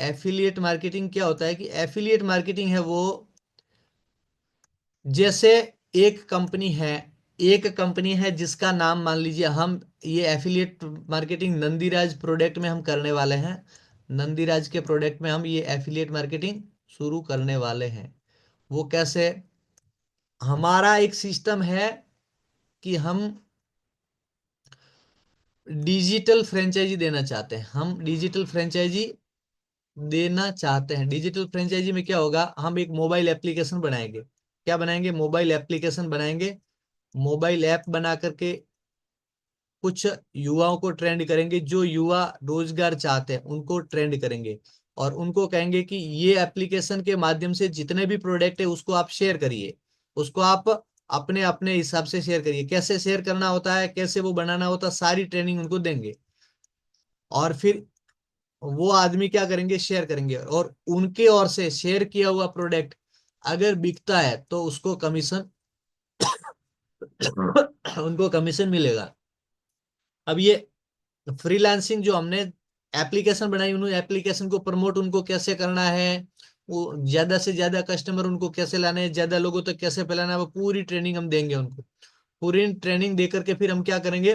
एफिलिएट मार्केटिंग क्या होता है कि एफिलिएट मार्केटिंग है वो, जैसे एक कंपनी है, एक कंपनी है जिसका नाम मान लीजिए हम, ये एफिलिएट मार्केटिंग नंदीराज प्रोडक्ट में हम करने वाले हैं। नंदीराज के प्रोडक्ट में हम ये एफिलिएट मार्केटिंग शुरू करने वाले हैं। वो कैसे, हमारा एक सिस्टम है कि हम डिजिटल फ्रेंचाइजी देना चाहते हैं। हम डिजिटल फ्रेंचाइजी देना चाहते हैं। डिजिटल फ्रेंचाइजी में क्या होगा, हम एक मोबाइल एप्लीकेशन बनाएंगे। क्या बनाएंगे, मोबाइल एप्लीकेशन बनाएंगे। मोबाइल ऐप बना करके कुछ युवाओं को ट्रेंड करेंगे, जो युवा रोजगार चाहते हैं उनको ट्रेंड करेंगे, और उनको कहेंगे कि ये एप्लीकेशन के माध्यम से जितने भी प्रोडक्ट है उसको आप शेयर करिए, उसको आप अपने अपने हिसाब से शेयर करिए। कैसे शेयर करना होता है, कैसे वो बनाना होता है, सारी ट्रेनिंग उनको देंगे। और फिर वो आदमी क्या करेंगे, शेयर करेंगे, और उनके ओर से शेयर किया हुआ प्रोडक्ट अगर बिकता है तो उसको कमीशन उनको कमीशन मिलेगा। अब ये फ्रीलांसिंग जो हमने एप्लीकेशन बनाई, उन्होंने एप्लीकेशन को प्रमोट उनको कैसे करना है, वो ज्यादा से ज्यादा कस्टमर उनको कैसे लाने हैं, ज्यादा लोगों तक कैसे फैलाना है, वो पूरी ट्रेनिंग हम देंगे उनको। पूरी ट्रेनिंग दे करके फिर हम क्या करेंगे,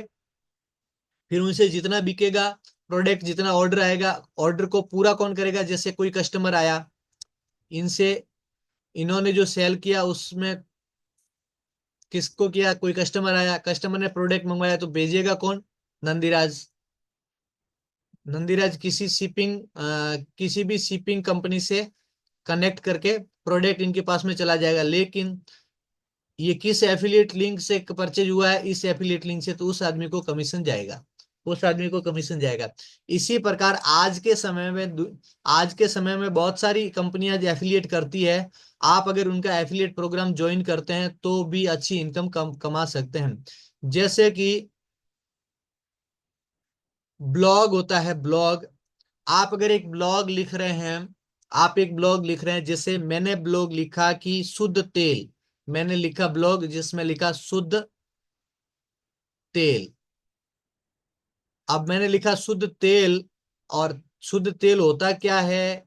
फिर उनसे जितना बिकेगा प्रोडक्ट, जितना ऑर्डर आएगा, ऑर्डर को पूरा कौन करेगा, जैसे कोई कस्टमर आया, इनसे इन्होंने जो सेल किया उसमें किसको किया, कोई कस्टमर आया, कस्टमर ने प्रोडक्ट मंगवाया तो भेजेगा कौन, नंदीराज। नंदीराज किसी भी शिपिंग कंपनी से कनेक्ट करके प्रोडक्ट इनके पास में चला जाएगा। लेकिन ये किस एफिलिएट लिंक से परचेज हुआ है, इस एफिलिएट लिंक से, तो उस आदमी को कमीशन जाएगा, उस आदमी को कमीशन जाएगा। इसी प्रकार आज के समय में बहुत सारी कंपनियां एफिलिएट करती है। आप अगर उनका एफिलिएट प्रोग्राम ज्वाइन करते हैं तो भी अच्छी इनकम कमा सकते हैं। जैसे कि ब्लॉग होता है, ब्लॉग, आप अगर एक ब्लॉग लिख रहे हैं, आप एक ब्लॉग लिख रहे हैं, जैसे मैंने ब्लॉग लिखा कि शुद्ध तेल, मैंने लिखा ब्लॉग जिसमें लिखा शुद्ध तेल। अब मैंने लिखा शुद्ध तेल, और शुद्ध तेल होता क्या है,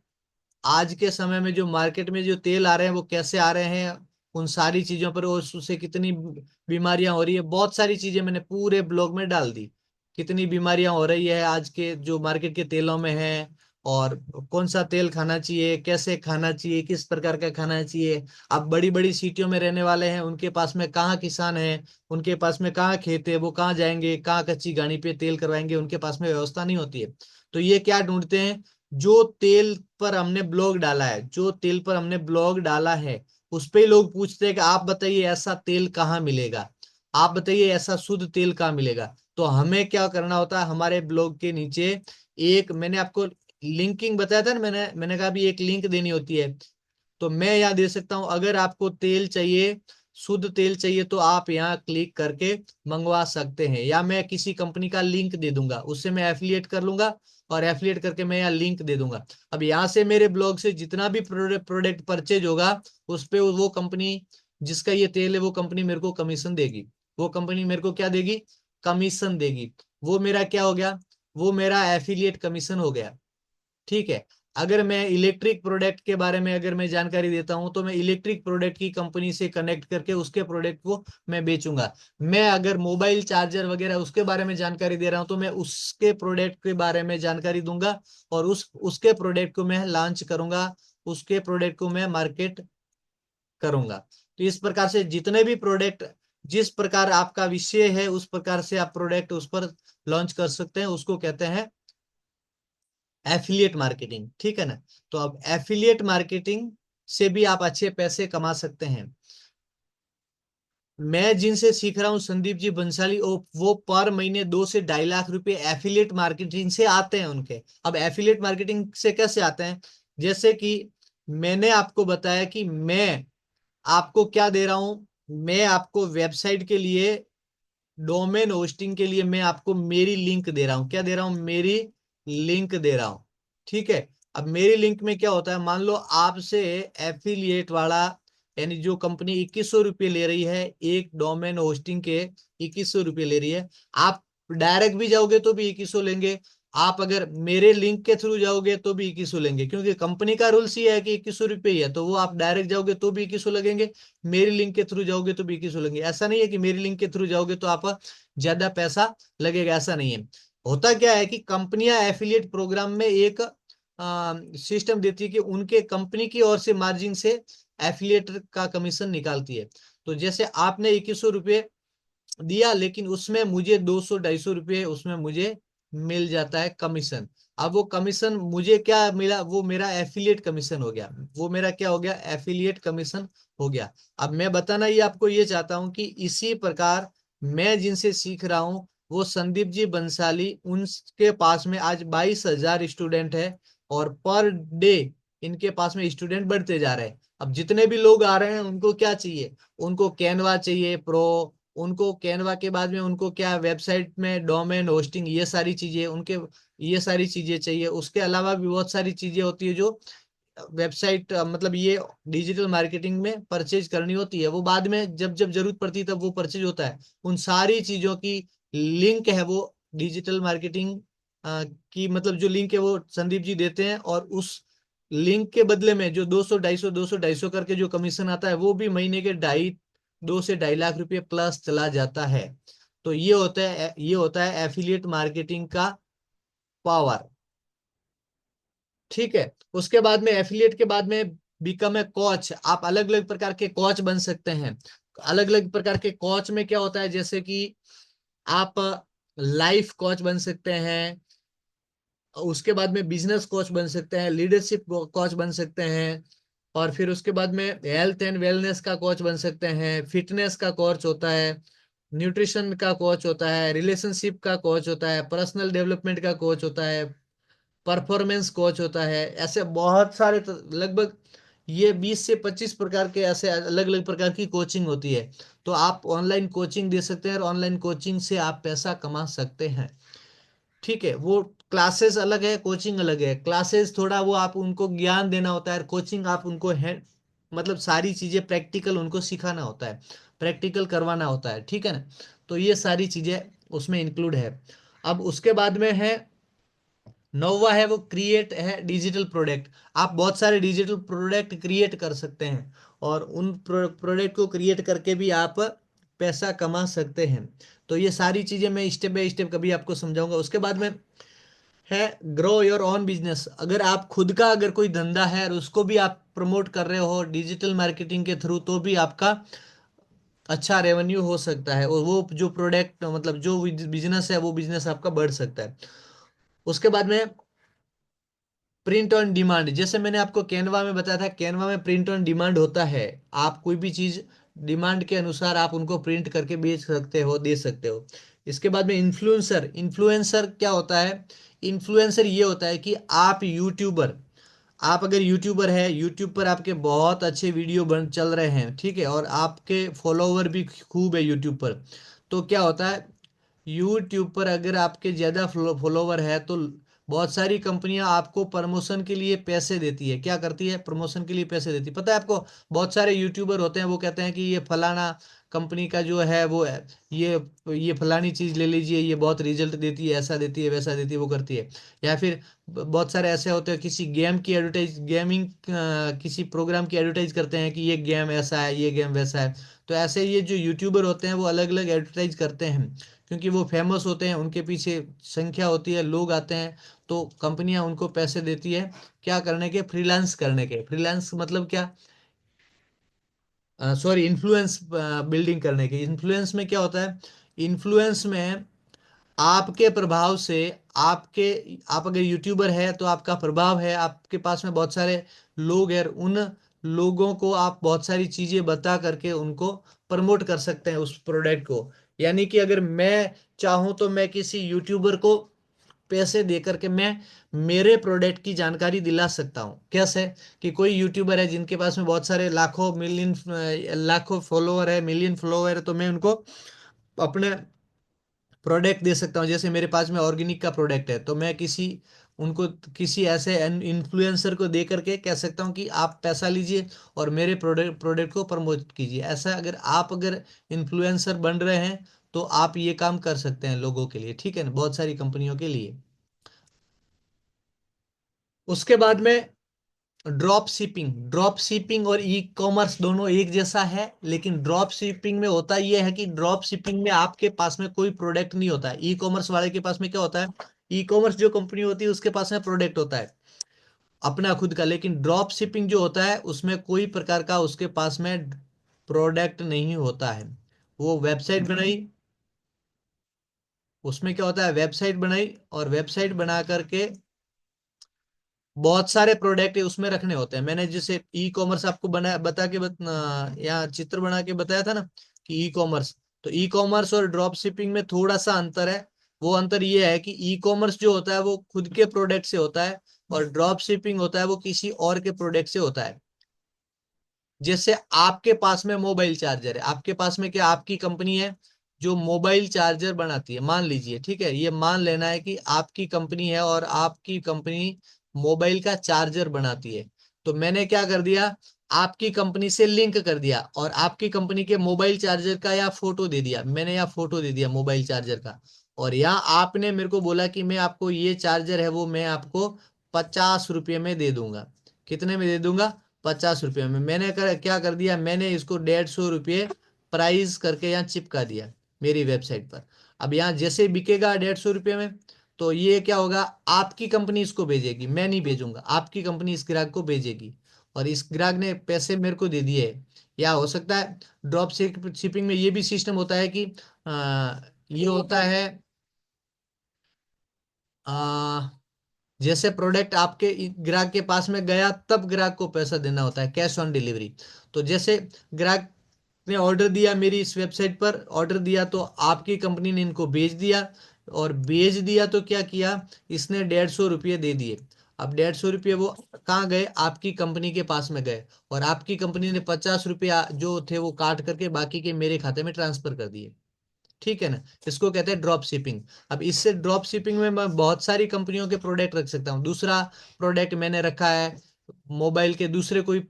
आज के समय में जो मार्केट में जो तेल आ रहे हैं वो कैसे आ रहे हैं, उन सारी चीजों पर, और उससे कितनी बीमारियां हो रही है, बहुत सारी चीजें मैंने पूरे ब्लॉग में डाल दी। कितनी बीमारियां हो रही है आज के जो मार्केट के तेलों में है, और कौन सा तेल खाना चाहिए, कैसे खाना चाहिए, किस प्रकार का खाना चाहिए। अब बड़ी बड़ी सिटियों में रहने वाले हैं, उनके पास में कहाँ किसान है, उनके पास में कहाँ खेत है, वो कहाँ जाएंगे, कहाँ कच्ची घानी पे तेल करवाएंगे, उनके पास में व्यवस्था नहीं होती है। तो ये क्या ढूंढते हैं, जो तेल पर हमने ब्लॉग डाला है, जो तेल पर हमने ब्लॉग डाला है, उस पे लोग पूछते हैं कि आप बताइए ऐसा तेल कहाँ मिलेगा, आप बताइए ऐसा शुद्ध तेल कहाँ मिलेगा। तो हमें क्या करना होता है, हमारे ब्लॉग के नीचे एक, मैंने आपको लिंकिंग बताया था ना, मैंने कहा भी एक लिंक देनी होती है। तो मैं यहाँ दे सकता हूँ, अगर आपको तेल चाहिए, शुद्ध तेल चाहिए, तो आप यहाँ क्लिक करके मंगवा सकते हैं, या मैं किसी कंपनी का लिंक दे दूंगा, उससे मैं एफिलिएट कर लूंगा, और एफिलिएट करके मैं यहाँ लिंक दे दूंगा। अब यहाँ से मेरे ब्लॉग से जितना भी प्रोडक्ट परचेज होगा, उस पे वो कंपनी जिसका ये तेल है, वो कंपनी मेरे को कमीशन देगी। वो कंपनी मेरे को क्या देगी, कमीशन देगी। वो मेरा क्या हो गया, वो मेरा एफिलिएट कमीशन हो गया। ठीक है। अगर मैं इलेक्ट्रिक प्रोडक्ट के बारे में अगर मैं जानकारी देता हूं, तो मैं इलेक्ट्रिक प्रोडक्ट की कंपनी से कनेक्ट करके उसके प्रोडक्ट को मैं बेचूंगा। मैं अगर मोबाइल चार्जर वगैरह उसके बारे में जानकारी दे रहा हूं, तो मैं उसके प्रोडक्ट के बारे में जानकारी दूंगा, और उसके प्रोडक्ट को मैं लॉन्च करूंगा, उसके प्रोडक्ट को मैं मार्केट करूंगा। तो इस प्रकार से जितने भी प्रोडक्ट, जिस प्रकार आपका विषय है, उस प्रकार से आप प्रोडक्ट उस पर लॉन्च कर सकते हैं, उसको कहते हैं एफिलिएट मार्केटिंग। ठीक है ना। तो अब एफिलिएट मार्केटिंग से भी आप अच्छे पैसे कमा सकते हैं। मैं जिनसे सीख रहा हूं, संदीप जी बंसाली, वो पर महीने 2 से 2.5 लाख रुपए एफिलिएट मार्केटिंग से आते हैं उनके। अब एफिलिएट मार्केटिंग से कैसे आते हैं, जैसे कि मैंने आपको बताया कि मैं आपको क्या दे रहा हूं, मैं आपको वेबसाइट के लिए, डोमेन होस्टिंग के लिए मैं आपको मेरी लिंक दे रहा हूं। क्या दे रहा हूं, मेरी लिंक दे रहा हूं। ठीक है। अब मेरी लिंक में क्या होता है, मान लो आपसे एफिलिएट वाला, यानी जो कंपनी 2100 रुपये ले रही है एक डोमेन होस्टिंग के, 2100 रुपये ले रही है, आप डायरेक्ट भी जाओगे तो भी 2100 लेंगे, आप अगर मेरे लिंक के थ्रू जाओगे तो भी 2100 लेंगे, क्योंकि कंपनी का रूल्स ये है कि 2100 रुपये ही है, तो वो आप डायरेक्ट जाओगे तो भी 2100 लगेंगे, मेरी लिंक के थ्रू जाओगे तो भी 2100 लगेंगे। ऐसा नहीं है कि मेरी लिंक के थ्रू जाओगे तो आप ज्यादा पैसा लगेगा, ऐसा नहीं है। होता क्या है कि कंपनियां एफिलिएट प्रोग्राम में एक सिस्टम देती है कि उनके कंपनी की ओर से मार्जिन से एफिलिएट का कमीशन निकालती है। तो जैसे आपने 2100 रुपये दिया, लेकिन उसमें मुझे 200-250 रुपये उसमें मुझे मिल जाता है कमीशन। अब वो कमीशन मुझे क्या मिला, वो मेरा एफिलिएट कमीशन हो गया, वो मेरा क्या हो गया, एफिलिएट कमीशन हो गया। अब मैं बताना ये आपको ये चाहता हूं कि इसी प्रकार मैं जिनसे सीख रहा हूं, वो संदीप जी बंसाली, उनके पास में आज 22,000 स्टूडेंट है, और पर डे इनके पास में स्टूडेंट बढ़ते जा रहे हैं। अब जितने भी लोग आ रहे हैं उनको क्या चाहिए, उनको कैनवा चाहिए प्रो, उनको कैनवा के बाद में उनको क्या, वेबसाइट में डोमेन होस्टिंग, ये सारी चीजें उनके, ये सारी चीजें चाहिए। उसके अलावा भी बहुत सारी चीजें होती है जो वेबसाइट, मतलब ये डिजिटल मार्केटिंग में परचेज करनी होती है, वो बाद में जब जब जरूरत पड़ती है तब वो परचेज होता है। उन सारी चीजों की लिंक है वो डिजिटल मार्केटिंग कि मतलब जो लिंक है वो संदीप जी देते हैं, और उस लिंक के बदले में जो 200 250 करके जो कमीशन आता है वो भी महीने के 2 से 2.5 लाख रुपए प्लस चला जाता है। तो ये होता है एफिलिएट मार्केटिंग का पावर। ठीक है। उसके बाद में एफिलिएट के बाद में बिकम ए कोच। आप अलग अलग प्रकार के कोच बन सकते हैं। अलग अलग प्रकार के कोच में क्या होता है, जैसे कि आप लाइफ कोच बन सकते हैं, उसके बाद में बिजनेस कोच बन सकते हैं, लीडरशिप कोच बन सकते हैं, और फिर उसके बाद में हेल्थ एंड वेलनेस का कोच बन सकते हैं, फिटनेस का कोच होता है, न्यूट्रिशन का कोच होता है, रिलेशनशिप का कोच होता है, पर्सनल डेवलपमेंट का कोच होता है, परफॉर्मेंस कोच होता है। ऐसे बहुत सारे लगभग ये 20 से 25 प्रकार के ऐसे अलग अलग प्रकार की कोचिंग होती है। तो आप ऑनलाइन कोचिंग दे सकते हैं, और ऑनलाइन कोचिंग से आप पैसा कमा सकते हैं। ठीक है। वो क्लासेस अलग है, कोचिंग अलग है। क्लासेस थोड़ा वो आप उनको ज्ञान देना होता है, कोचिंग आप उनको है मतलब सारी चीजें प्रैक्टिकल उनको सिखाना होता है, प्रैक्टिकल करवाना होता है। ठीक है ना। तो ये सारी चीजें उसमें इंक्लूड है। अब उसके बाद में है नौवा है वो क्रिएट है डिजिटल प्रोडक्ट। आप बहुत सारे डिजिटल प्रोडक्ट क्रिएट कर सकते हैं, और उन प्रोडक्ट को क्रिएट करके भी आप पैसा कमा सकते हैं। तो ये सारी चीजें मैं स्टेप बाय स्टेप कभी आपको समझाऊंगा। उसके बाद में है ग्रो योर ओन बिजनेस। अगर आप खुद का अगर कोई धंधा है और उसको भी आप प्रमोट कर रहे हो डिजिटल मार्केटिंग के थ्रू, तो भी आपका अच्छा रेवेन्यू हो सकता है, और वो जो प्रोडक्ट मतलब जो बिजनेस है वो बिजनेस आपका बढ़ सकता है। उसके बाद में प्रिंट ऑन डिमांड। जैसे मैंने आपको कैनवा में बताया था, कैनवा में प्रिंट ऑन डिमांड होता है। आप कोई भी चीज डिमांड के अनुसार आप उनको प्रिंट करके बेच सकते हो, दे सकते हो। इसके बाद में इन्फ्लुएंसर। इन्फ्लुएंसर क्या होता है? इन्फ्लुएंसर ये होता है कि आप यूट्यूबर, आप अगर यूट्यूबर है, यूट्यूब पर आपके बहुत अच्छे वीडियो बन चल रहे हैं, ठीक है, और आपके फॉलोवर भी खूब है यूट्यूब पर, तो क्या होता है, यूट्यूब पर अगर आपके ज़्यादा फॉलोवर है तो बहुत सारी कंपनियां आपको प्रमोशन के लिए पैसे देती है। क्या करती है? प्रमोशन के लिए पैसे देती है। पता है आपको, बहुत सारे यूट्यूबर होते हैं वो कहते हैं कि ये फलाना कंपनी का जो है वो है, ये ये फलानी चीज़ ले लीजिए, ये बहुत रिजल्ट देती है, ऐसा देती है, वैसा देती है, वो करती है। या फिर बहुत सारे ऐसे होते हैं किसी गेम की एडवर्टाइज, गेमिंग किसी प्रोग्राम की एडवर्टाइज करते हैं कि ये गेम ऐसा है, ये गेम वैसा है। तो ऐसे ये जो यूट्यूबर होते हैं वो अलग अलग एडवर्टाइज करते हैं, क्योंकि वो फेमस होते हैं, उनके पीछे संख्या होती है, लोग आते हैं, तो कंपनियां उनको पैसे देती है क्या करने के? फ्रीलांस करने के। फ्रीलांस मतलब क्या? सॉरी, इन्फ्लुएंस बिल्डिंग करने के। इन्फ्लुएंस में क्या होता है? इन्फ्लुएंस में आपके प्रभाव से, आपके आप अगर यूट्यूबर है तो आपका प्रभाव है, आपके पास में बहुत सारे लोग हैं, उन लोगों को आप बहुत सारी चीजें बता करके उनको प्रमोट कर सकते हैं उस प्रोडक्ट को। यानी कि अगर मैं चाहूं तो मैं किसी यूट्यूबर को पैसे दे करके मैं मेरे प्रोडक्ट की जानकारी दिला सकता हूँ। कैसे? कि कोई यूट्यूबर है जिनके पास में बहुत सारे लाखों मिलियन लाखों फॉलोवर है, मिलियन फॉलोवर है, तो मैं उनको अपने प्रोडक्ट दे सकता हूँ। जैसे मेरे पास में ऑर्गेनिक का प्रोडक्ट है, तो मैं उनको किसी ऐसे इन्फ्लुएंसर को दे करके कह सकता हूँ कि आप पैसा लीजिए और मेरे प्रोडक्ट को प्रमोट कीजिए। ऐसा अगर इन्फ्लुएंसर बन रहे हैं तो आप ये काम कर सकते हैं लोगों के लिए। ठीक है ना, बहुत सारी कंपनियों के लिए। उसके बाद में ड्रॉप शिपिंग। ड्रॉप शिपिंग और ई कॉमर्स दोनों एक जैसा है, लेकिन ड्रॉप शिपिंग में होता यह है कि ड्रॉप शिपिंग में आपके पास में कोई प्रोडक्ट नहीं होता है। ई कॉमर्स वाले के पास में क्या होता है? ई कॉमर्स जो कंपनी होती है उसके पास में प्रोडक्ट होता है अपना खुद का, लेकिन ड्रॉप शिपिंग जो होता है उसमें कोई प्रकार का उसके पास में प्रोडक्ट नहीं होता है। वो वेबसाइट बनाई, उसमें क्या होता है, वेबसाइट बनाई, और वेबसाइट बना करके बहुत सारे प्रोडक्ट उसमें रखने होते हैं। मैंने जैसे ई कॉमर्स आपको या चित्र बना के बताया था ना कि ई कॉमर्स, तो ई कॉमर्स और ड्रॉप शिपिंग में थोड़ा सा अंतर है। वो अंतर ये है कि ई कॉमर्स जो होता है वो खुद के प्रोडक्ट से होता है, और ड्रॉप शिपिंग होता है वो किसी और के प्रोडक्ट से होता है। जैसे आपके पास में मोबाइल चार्जर है, आपके पास में क्या, आपकी कंपनी है जो मोबाइल चार्जर बनाती है, मान लीजिए, ठीक है, ये मान लेना है कि आपकी कंपनी है और आपकी कंपनी मोबाइल का चार्जर बनाती है। तो मैंने क्या कर दिया, आपकी कंपनी से लिंक कर दिया, और आपकी कंपनी के मोबाइल चार्जर का या फोटो दे दिया, मैंने या फोटो दे दिया मोबाइल चार्जर का, और यहाँ आपने मेरे को बोला कि मैं आपको ये चार्जर है वो मैं आपको 50 रुपये में दे दूंगा। कितने में दे दूंगा? 50 रुपये में। मैंने क्या कर दिया, मैंने इसको 150 रुपये प्राइस करके यहाँ चिपका दिया मेरी वेबसाइट पर। अब यहाँ जैसे बिकेगा 150 रुपये में, तो ये क्या होगा, आपकी कंपनी इसको भेजेगी, मैं नहीं भेजूंगा, आपकी कंपनी इस ग्राहक को भेजेगी। और इस ग्राहक ने पैसे मेरे को दे दिए। या हो सकता है ड्रॉप शिपिंग में ये भी सिस्टम होता है कि ये होता है, आ, जैसे प्रोडक्ट आपके ग्राहक के पास में गया तब ग्राहक को पैसा देना होता है, कैश ऑन डिलीवरी। तो जैसे ग्राहक ने ऑर्डर दिया, मेरी इस वेबसाइट पर ऑर्डर दिया, तो आपकी कंपनी ने इनको भेज दिया। और भेज दिया तो क्या किया, इसने 150 रुपये दे दिए। अब 150 रुपये वो कहाँ गए, आपकी कंपनी के पास में गए। और आपकी कंपनी ने 50 रुपये जो थे वो काट करके बाकी के मेरे खाते में ट्रांसफर कर दिए। ठीक है ना, इसको कहते हैं ड्रॉप शिपिंग। अब इससे ड्रॉप शिपिंग में मैं बहुत सारी कंपनियों के प्रोडक्ट रख सकता हूँ। दूसरा प्रोडक्ट मैंने रखा है, मोबाइल के दूसरे कोई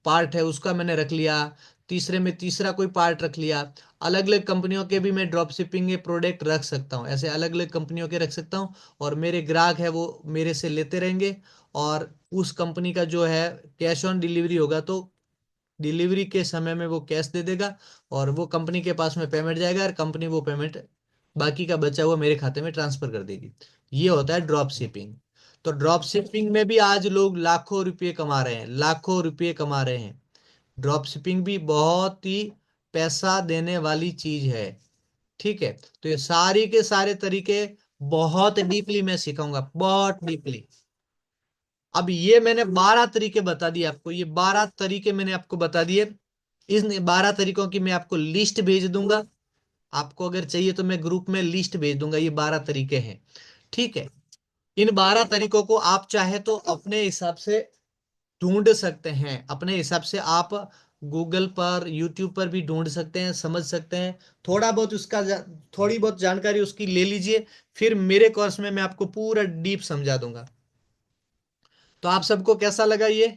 पार्ट है उसका मैंने रख लिया, तीसरे में तीसरा कोई पार्ट रख लिया। अलग अलग कंपनियों के भी मैं ड्रॉप शिपिंग के प्रोडक्ट रख सकता हूँ, ऐसे अलग अलग कंपनियों के रख सकता हूँ। और मेरे ग्राहक है वो मेरे से लेते रहेंगे। और उस कंपनी का जो है कैश ऑन डिलीवरी होगा, तो डिलीवरी के समय में वो कैश दे देगा और वो कंपनी के पास में पेमेंट जाएगा, और कंपनी वो पेमेंट बाकी का बचा हुआ मेरे खाते में ट्रांसफर कर देगी। ये होता है ड्रॉप शिपिंग। तो ड्रॉप शिपिंग में भी आज लोग लाखों रुपए कमा रहे हैं, लाखों रुपए कमा रहे हैं। ड्रॉप शिपिंग भी बहुत ही पैसा देने वाली चीज है। ठीक है, तो ये सारी के सारे तरीके बहुत डीपली मैं सिखाऊंगा, बहुत डीपली। अब ये मैंने 12 तरीके बता दिए आपको, ये 12 तरीके मैंने आपको बता दिए। इन 12 तरीकों की मैं आपको लिस्ट भेज दूंगा। आपको अगर चाहिए तो मैं ग्रुप में लिस्ट भेज दूंगा, ये 12 तरीके हैं। ठीक है, इन 12 तरीकों को आप चाहे तो अपने हिसाब से ढूंढ सकते हैं, अपने हिसाब से आप गूगल पर यूट्यूब पर भी ढूंढ सकते हैं, समझ सकते हैं। थोड़ा बहुत उसका थोड़ी बहुत जानकारी उसकी ले लीजिए, फिर मेरे कोर्स में मैं आपको पूरा डीप समझा दूंगा। तो आप सबको कैसा लगा ये?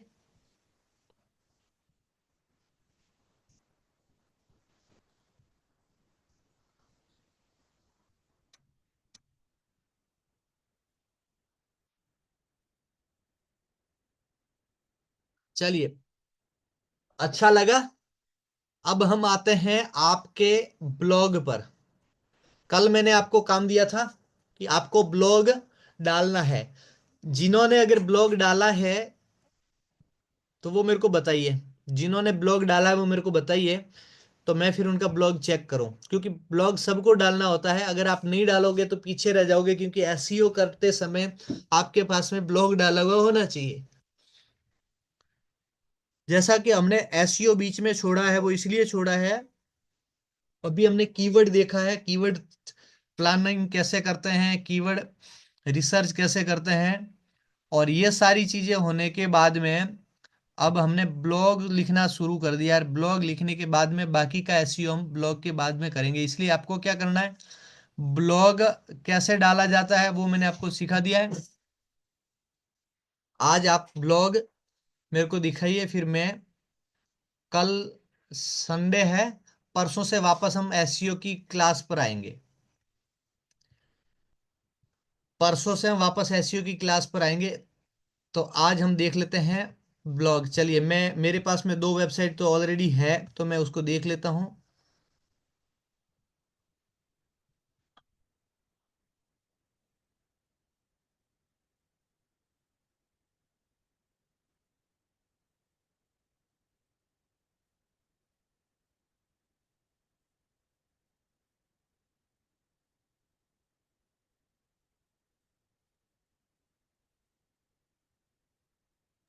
चलिए, अच्छा लगा। अब हम आते हैं आपके ब्लॉग पर। कल मैंने आपको काम दिया था कि आपको ब्लॉग डालना है। जिन्होंने अगर ब्लॉग डाला है तो वो मेरे को बताइए, जिन्होंने ब्लॉग डाला है वो मेरे को बताइए, तो मैं फिर उनका ब्लॉग चेक करूं। क्योंकि ब्लॉग सबको डालना होता है, अगर आप नहीं डालोगे तो पीछे रह जाओगे। क्योंकि एसईओ करते समय आपके पास में ब्लॉग डाला हुआ होना चाहिए। जैसा कि हमने एसईओ बीच में छोड़ा है, वो इसलिए छोड़ा है, अभी हमने कीवर्ड देखा है, कीवर्ड प्लानिंग कैसे करते हैं, कीवर्ड रिसर्च कैसे करते हैं। और ये सारी चीजें होने के बाद में अब हमने ब्लॉग लिखना शुरू कर दिया। यार ब्लॉग लिखने के बाद में बाकी का एसईओ हम ब्लॉग के बाद में करेंगे। इसलिए आपको क्या करना है, ब्लॉग कैसे डाला जाता है वो मैंने आपको सिखा दिया है। आज आप ब्लॉग मेरे को दिखाइए, फिर मैं कल संडे है, परसों से वापस हम एसईओ की क्लास पर आएंगे। परसों से हम वापस एसईओ की क्लास पर आएंगे। तो आज हम देख लेते हैं ब्लॉग। चलिए, मैं मेरे पास में 2 वेबसाइट तो ऑलरेडी है, तो मैं उसको देख लेता हूँ।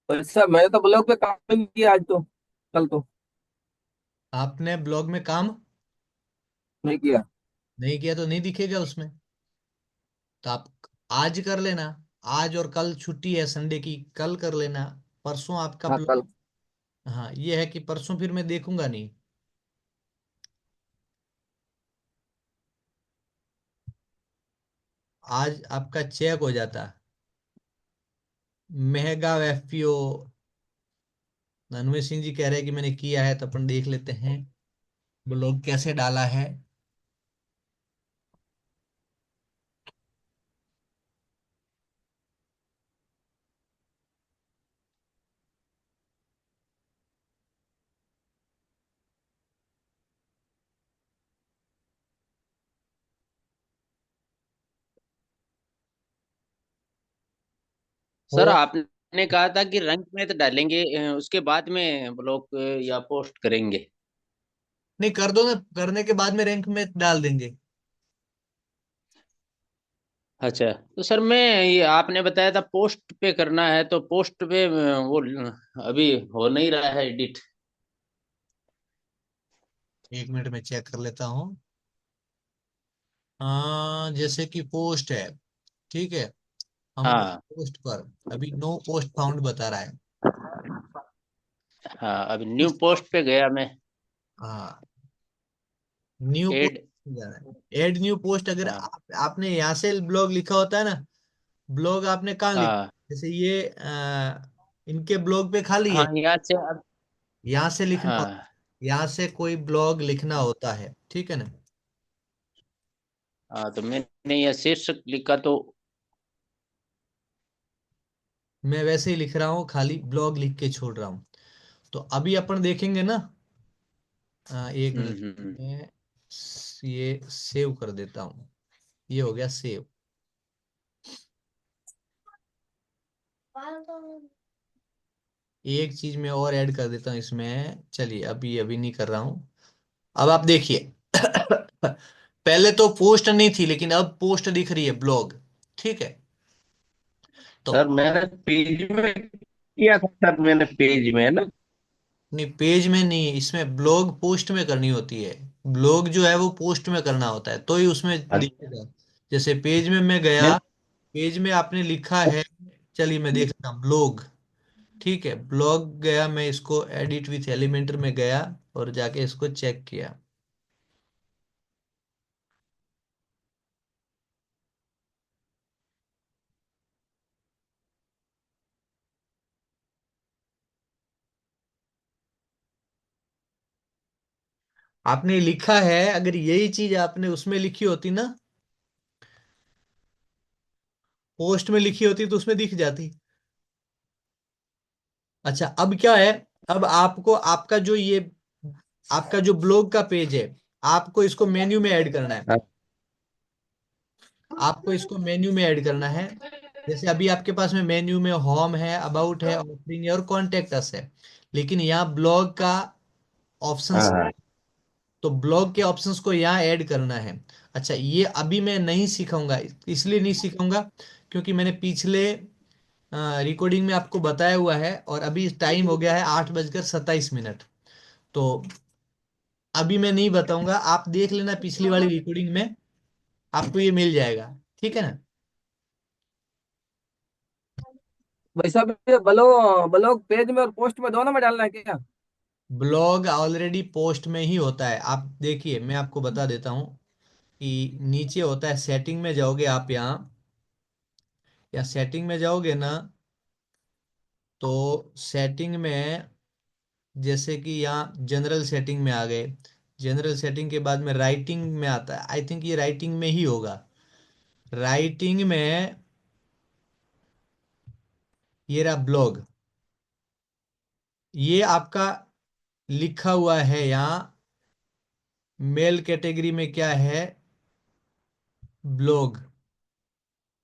और सर मैंने तो ब्लॉग पे काम नहीं किया आज तो, कल तो आपने ब्लॉग में काम नहीं किया। नहीं किया तो नहीं दिखेगा उसमें। तो आप आज कर लेना, आज और कल छुट्टी है संडे की, कल कर लेना। परसों आपका हाँ कल। ब्लॉग, हाँ ये है कि परसों फिर मैं देखूंगा नहीं। आज आपका चेक हो जाता। मेहगा एफपीओ धनवीर सिंह जी कह रहे हैं कि मैंने किया है, तो अपन देख लेते हैं ब्लॉग कैसे डाला है। सर हो आपने कहा था कि रंग में तो डालेंगे, उसके बाद में ब्लॉग या पोस्ट करेंगे। नहीं, कर दो ना, करने के बाद में रैंक में डाल देंगे। अच्छा, तो सर मैं ये आपने बताया था पोस्ट पे करना है, तो पोस्ट पे वो अभी हो नहीं रहा है एडिट। 1 मिनट में चेक कर लेता हूँ। जैसे कि पोस्ट है, ठीक है, हम हाँ पोस्ट पर अभी नो पोस्ट फाउंड बता रहा है। हाँ, अभी न्यू पोस्ट पे गया मैं। हाँ, न्यू पोस्ट एड। जाना है, एड न्यू पोस्ट। अगर हाँ आपने यहाँ से ब्लॉग लिखा होता है ना, ब्लॉग आपने कहाँ लिखा, हाँ जैसे ये इनके ब्लॉग पे खाली हाँ, है, यहाँ से अब। यहाँ से लिखना होता हाँ है, यहाँ से कोई ब्लॉग लिखना होता है, ठीक है ना। हाँ, तो मैंने यह शीर्षक लिखा तो। मैं वैसे ही लिख रहा हूँ, खाली ब्लॉग लिख के छोड़ रहा हूँ। तो अभी अपन देखेंगे ना। 1 मिनट, हम्म। मैं ये सेव कर देता हूँ। ये हो गया सेव। एक चीज मैं और ऐड कर देता हूँ इसमें, चलिए अभी अभी नहीं कर रहा हूँ। अब आप देखिए पहले तो पोस्ट नहीं थी, लेकिन अब पोस्ट दिख रही है, ब्लॉग, ठीक है। तो सर मैंने पेज में किया था, सर मैंने पेज में है ना। नहीं, पेज में नहीं, इसमें ब्लॉग पोस्ट में करनी होती है। ब्लॉग जो है वो पोस्ट में करना होता है, तो ही उसमें अच्छा। दिखेगा। जैसे पेज में मैं गया, मैं पेज में आपने लिखा है, चलिए मैं देख लेता हूँ ब्लॉग, ठीक है, ब्लॉग गया, मैं इसको एडिट विथ एलिमेंटर में गया और जाके इसको चेक किया। आपने लिखा है, अगर यही चीज आपने उसमें लिखी होती ना, पोस्ट में लिखी होती, तो उसमें दिख जाती। अच्छा, अब क्या है, अब आपको आपका जो ये आपका जो ब्लॉग का पेज है, आपको इसको मेन्यू में ऐड करना है। आपको इसको मेन्यू में ऐड करना है। जैसे अभी आपके पास में मेन्यू में होम है, अबाउट है, ऑफरिंग है और कॉन्टेक्ट अस है, लेकिन यहाँ ब्लॉग का हाँ ऑप्शंस, हाँ। तो ब्लॉग के ऑप्शंस को यहाँ ऐड करना है। अच्छा, ये अभी मैं नहीं सिखाऊंगा, इसलिए नहीं सिखाऊंगा क्योंकि मैंने पिछले रिकॉर्डिंग में आपको बताया हुआ है, और अभी टाइम हो गया है 8:27। तो अभी मैं नहीं बताऊंगा, आप देख लेना पिछली वाली रिकॉर्डिंग में, आपको ये मिल जाएगा, ठीक है ना। भाई साहब ये ब्लॉग ब्लॉग पेज में और पोस्ट में दोनों में डालना है क्या? ब्लॉग ऑलरेडी पोस्ट में ही होता है, आप देखिए मैं आपको बता देता हूँ कि नीचे होता है, सेटिंग में जाओगे आप यहाँ, या सेटिंग में जाओगे ना, तो सेटिंग में, जैसे कि यहाँ जनरल सेटिंग में आ गए, जनरल सेटिंग के बाद में राइटिंग में आता है, आई थिंक ये राइटिंग में ही होगा। राइटिंग में ये रहा ब्लॉग, ये आपका लिखा हुआ है यहाँ, मेल कैटेगरी में क्या है, ब्लॉग,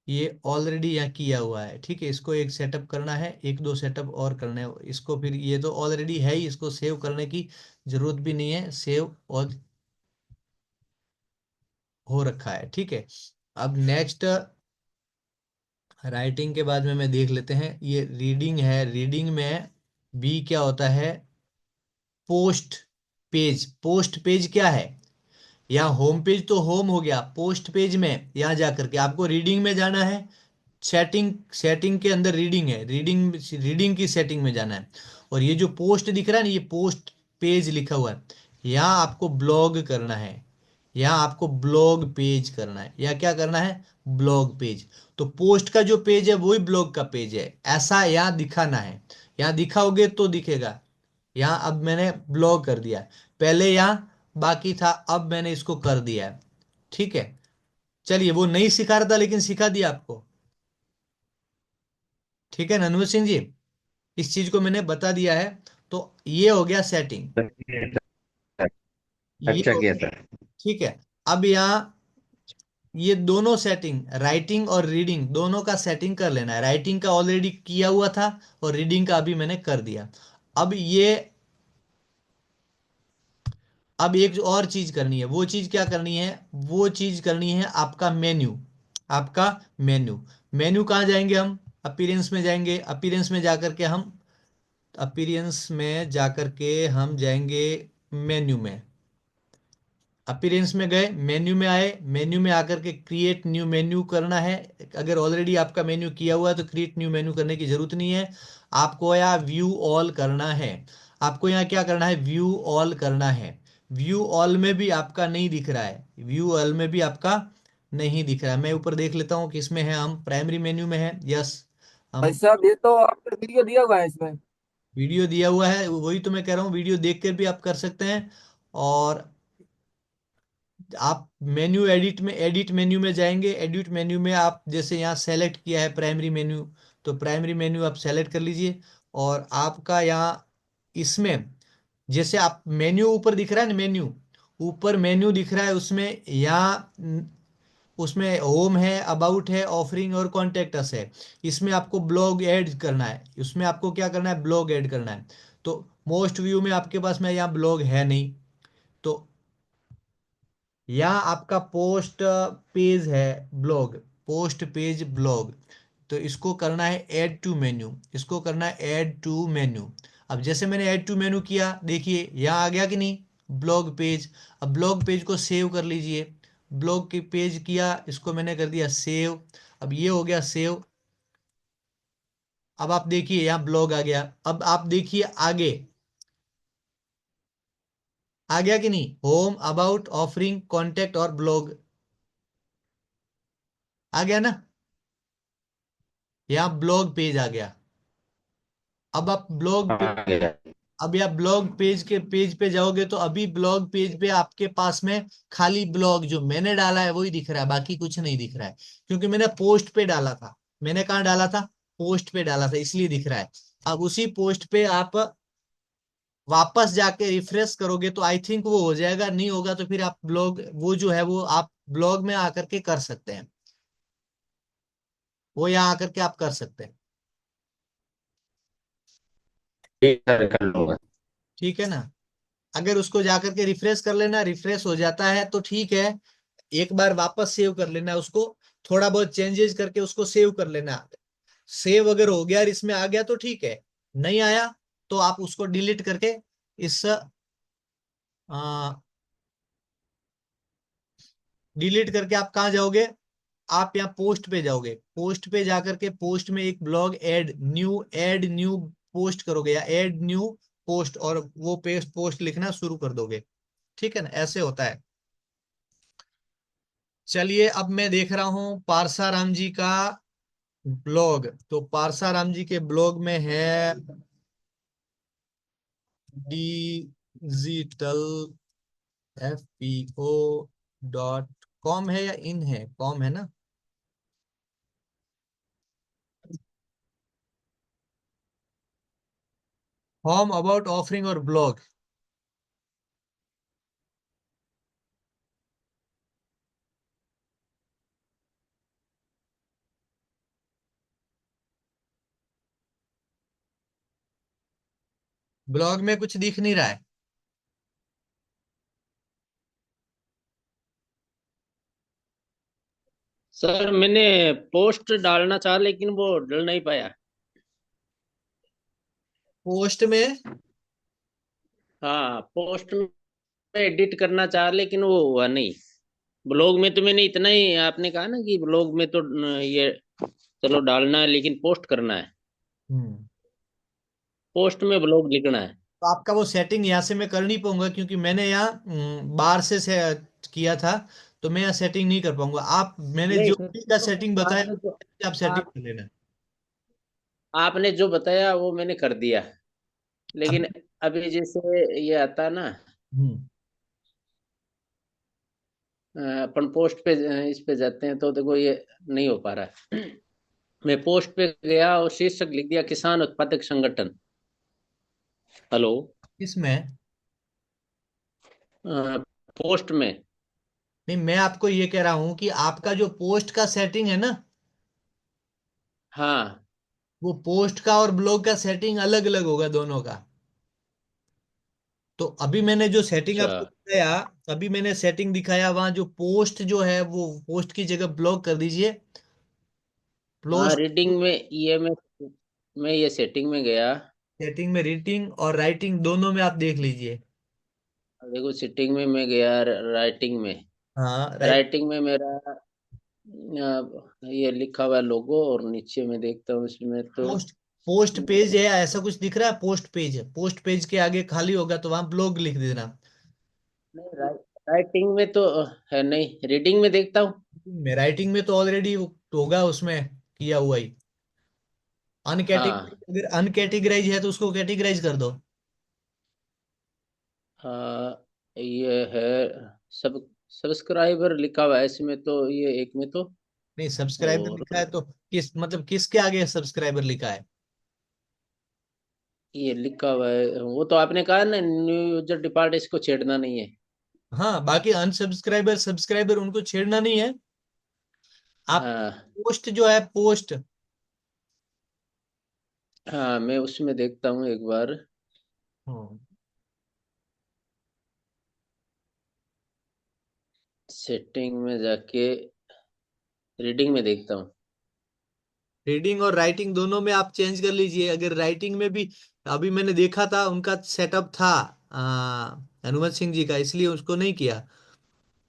ये ऑलरेडी यहाँ किया हुआ है, ठीक है। इसको एक सेटअप करना है, एक दो सेटअप और करने हैं इसको, फिर ये तो ऑलरेडी है ही, इसको सेव करने की जरूरत भी नहीं है, सेव और हो रखा है, ठीक है। अब नेक्स्ट, राइटिंग के बाद में मैं देख लेते हैं, ये रीडिंग है, रीडिंग में बी क्या होता है, पोस्ट पेज। पोस्ट पेज क्या है, यहाँ होम पेज तो होम हो गया, पोस्ट पेज में यहाँ जा करके आपको रीडिंग में जाना है। सेटिंग, सेटिंग के अंदर रीडिंग है, रीडिंग, रीडिंग की सेटिंग में जाना है। और ये जो पोस्ट दिख रहा है ना, ये पोस्ट पेज लिखा हुआ है, यहाँ आपको ब्लॉग करना है, यहाँ आपको ब्लॉग पेज करना है, या क्या करना है, ब्लॉग पेज। तो पोस्ट का जो पेज है वही ब्लॉग का पेज है, ऐसा यहाँ दिखाना है। यहाँ दिखाओगे तो दिखेगा। यहाँ अब मैंने ब्लॉग कर दिया, पहले यहाँ बाकी था, अब मैंने इसको कर दिया है, ठीक है। चलिए, वो नहीं सिखा रहा था लेकिन सिखा दिया आपको, ठीक है ननवर सिंह जी, इस चीज को मैंने बता दिया है। तो ये हो गया सेटिंग, ये अच्छा हो किया गया, सर। ठीक है। अब यहाँ ये दोनों सेटिंग, राइटिंग और रीडिंग दोनों का सेटिंग कर लेना है। राइटिंग का ऑलरेडी किया हुआ था और रीडिंग का अभी मैंने कर दिया। अब एक और चीज करनी है। वो चीज क्या करनी है? वो चीज करनी है आपका मेन्यू। आपका मेन्यू। मेन्यू कहाँ जाएंगे हम? अपीयरेंस में जाएंगे। अपीयरेंस में जाकर के हम जाएंगे मेन्यू में। अपीयरेंस में गए, मेन्यू में आए, मेन्यू में आकर के क्रिएट न्यू मेन्यू करना है। अगर ऑलरेडी आपका मेन्यू किया हुआ है तो क्रिएट न्यू मेन्यू करने की जरूरत नहीं है। आपको यहाँ व्यू ऑल करना है। आपको यहाँ क्या करना है? व्यू ऑल करना है। व्यू ऑल में भी आपका नहीं दिख रहा है। व्यू ऑल में भी आपका नहीं दिख रहा है। मैं ऊपर देख लेता हूँ किसमें है। हम प्राइमरी मेन्यू में है। यस, भाई हम साहब ये तो आपने वीडियो दिया हुआ है इसमें। वीडियो दिया हुआ है, वही तो मैं कह रहा हूँ। वीडियो देख कर भी आप कर सकते हैं। और आप मेन्यू एडिट मेन्यू में जाएंगे। एडिट मेन्यू में आप जैसे यहाँ सेलेक्ट किया है प्राइमरी मेन्यू, तो प्राइमरी मेन्यू आप सेलेक्ट कर लीजिए। और आपका यहाँ इसमें जैसे आप मेन्यू ऊपर दिख रहा है ना, मेन्यू ऊपर मेन्यू दिख रहा है, उसमें यहाँ उसमें होम है, अबाउट है, ऑफरिंग और कॉन्टेक्ट अस है। इसमें आपको ब्लॉग ऐड करना है। उसमें आपको क्या करना है? ब्लॉग ऐड करना है। तो मोस्ट व्यू में आपके पास में यहाँ ब्लॉग है नहीं, तो यहाँ आपका पोस्ट पेज है, ब्लॉग, पोस्ट पेज ब्लॉग। तो इसको करना है ऐड टू मेन्यू। इसको करना है ऐड टू मेन्यू। अब जैसे मैंने ऐड टू मेन्यू किया, देखिए यहाँ आ गया कि नहीं? Blog page. अब ब्लॉग पेज को सेव कर लीजिए। ब्लॉग के पेज किया, इसको मैंने कर दिया सेव। अब ये हो गया सेव। अब आप देखिए यहाँ ब्लॉग आ गया। अब आप देखिए आगे आ गया कि नहीं? होम, अबाउट, ऑफरिंग, कॉन्टेक्ट और ब्लॉग आ गया ना? यहाँ ब्लॉग पेज आ गया। अब आप ब्लॉग पे आ गया। अभी आप ब्लॉग पेज के पेज पे जाओगे तो अभी ब्लॉग पेज पे आपके पास में खाली ब्लॉग जो मैंने डाला है वही दिख रहा है, बाकी कुछ नहीं दिख रहा है। क्योंकि मैंने पोस्ट पे डाला था। मैंने कहाँ डाला था? पोस्ट पे डाला था, इसलिए दिख रहा है। अब उसी पोस्ट पे आप वापस जाके रिफ्रेश करोगे तो आई थिंक वो हो जाएगा। नहीं होगा तो फिर आप ब्लॉग वो जो है वो आप ब्लॉग में आकर के कर सकते हैं। वो यहाँ आकर के आप कर सकते हैं। ठीक है, कर लूंगा। ठीक है ना? अगर उसको जाकर के रिफ्रेश कर लेना, रिफ्रेश हो जाता है तो ठीक है। एक बार वापस सेव कर लेना उसको। थोड़ा बहुत चेंजेस करके उसको सेव कर लेना। सेव अगर हो गया और इसमें आ गया तो ठीक है। नहीं आया तो आप उसको डिलीट करके इस डिलीट करके आप कहाँ जाओगे? आप यहाँ पोस्ट पे जाओगे। पोस्ट पे जाकर के पोस्ट में एक ब्लॉग ऐड न्यू पोस्ट करोगे या ऐड न्यू पोस्ट, और वो पेस्ट पोस्ट लिखना शुरू कर दोगे। ठीक है ना? ऐसे होता है। चलिए अब मैं देख रहा हूँ पारसाराम जी का ब्लॉग। तो पारसाराम जी के ब्लॉग में है डिजिटल FPO.com है या इन है? कॉम है ना? होम, अबाउट, ऑफरिंग और ब्लॉग। ब्लॉग में कुछ दिख नहीं रहा है। सर मैंने पोस्ट डालना चाहा लेकिन वो डल नहीं पाया। पोस्ट में हाँ, पोस्ट में एडिट करना चाहा लेकिन वो हुआ नहीं। ब्लॉग में तो मैंने इतना ही, आपने कहा ना कि ब्लॉग में तो ये चलो डालना है लेकिन पोस्ट करना है। हम्म पोस्ट में ब्लॉग लिखना है। तो आपका वो सेटिंग यहाँ से मैं कर नहीं पाऊंगा क्योंकि मैंने यहाँ बाहर से किया था। तो मैं यहाँ सेटिंग नहीं कर पाऊंगा। आप मैंने नहीं जो सर, भी का तो सेटिंग बताया आपने तो आप सेटिंग आप कर लेना। आपने जो बताया वो मैंने कर दिया। अब लेकिन अभी जैसे ये आता ना, हम्म अपन पोस्ट पे इस पे जाते हैं तो देखो ये नहीं हो पा रहा है। मैं पोस्ट पे गया और शीर्षक लिख दिया किसान उत्पादक संगठन। हेलो। इसमें पोस्ट में नहीं, मैं आपको ये कह रहा हूं कि आपका जो पोस्ट का सेटिंग है ना, हाँ। वो पोस्ट का और ब्लॉग का सेटिंग अलग अलग होगा दोनों का। तो अभी मैंने जो सेटिंग अच्छा। आपको दिखाया, अभी मैंने सेटिंग दिखाया, वहां जो पोस्ट जो है वो पोस्ट की जगह ब्लॉक कर दीजिए। हाँ, पोस्ट रीडिंग में ये मैं ये सेटिंग में गया। सेटिंग में रीडिंग और राइटिंग दोनों में आप देख लीजिए। देखो, सेटिंग में मैं गया, राइटिंग में। हाँ, राइट। राइटिंग में मेरा ये लिखा हुआ है लोगो, और नीचे में देखता हूँ इसमें तो। पोस्ट पोस्ट पेज है, ऐसा कुछ दिख रहा है? पोस्ट पेज है, पोस्ट पेज के आगे खाली होगा तो वहां ब्लॉग लिख देना। नहीं, राइटिंग में तो है नहीं, रीडिंग में देखता हूँ। में राइटिंग में तो ऑलरेडी होगा उसमें किया हुआ ही। हाँ। अनकैटेगराइज, अगर अनकैटेगराइज है तो उसको कैटेगराइज कर दो। हाँ, ये है सब सब्सक्राइबर लिखा हुआ है इसमें तो, ये एक में तो। नहीं, सब्सक्राइबर और लिखा है तो किस मतलब किसके आगे सब्सक्राइबर लिखा है? ये लिखा हुआ है, वो तो आपने कहा ना, न्यू यूजर डिपार्ट, इसको छेड़ना नहीं है। हाँ, बाकी अनसब्सक्राइबर सब्सक्राइबर उनको छेड़ना नहीं है। आप हाँ। पोस्ट जो है, पोस्ट हाँ, मैं उसमें देखता हूँ एक बार। सेटिंग में जाके रीडिंग में देखता हूँ। रीडिंग और राइटिंग दोनों में आप चेंज कर लीजिए। अगर राइटिंग में भी, अभी मैंने देखा था उनका सेटअप था हनुमत सिंह जी का, इसलिए उसको नहीं किया।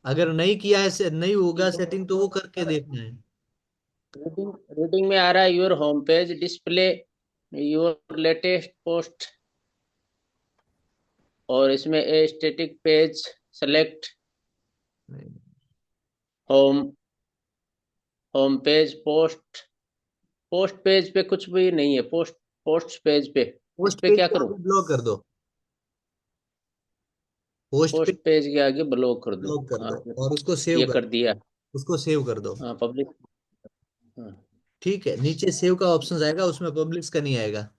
अगर नहीं किया है, नहीं होगा सेटिंग, तो वो करके देखना है। रीडिंग रीडिंग में आ रहा है, your home page display your latest post, और इसमें a static page select home home page post. Post page पे कुछ भी नहीं है, पोस्ट पेज पे। इस पोस्ट पे पेज क्या के करूं? आगे ब्लॉक कर दो। पोस्ट पोस्ट पेज पेज के आगे ब्लॉक कर दूं? ब्लॉक कर हाँ, दो और उसको सेव ये कर कर दो। दिया। उसको सेव कर दो। हाँ, पब्लिक। हाँ। ठीक है, नीचे सेव का ऑप्शन आएगा, उसमें पब्लिश का नहीं आएगा।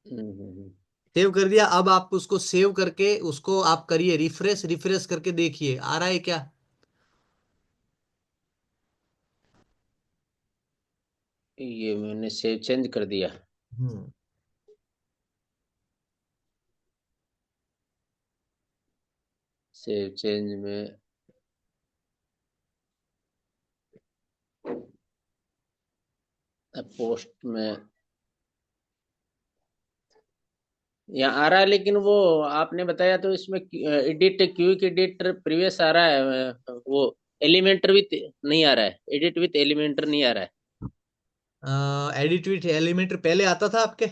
हम्म। सेव कर दिया। अब आप उसको सेव करके उसको आप करिए रिफ्रेश, रिफ्रेश करके देखिए आ रहा है क्या। ये मैंने सेव चेंज कर दिया। हम्म। सेव चेंज में पोस्ट में यहाँ आ रहा है, लेकिन वो आपने बताया तो इसमें एडिट, क्विक एडिट प्रीवियस आ रहा है, वो एलिमेंटर विथ नहीं आ रहा है, एडिट विथ एलिमेंटर नहीं आ रहा है। एडिट विथ एलिमेंटर पहले आता था आपके?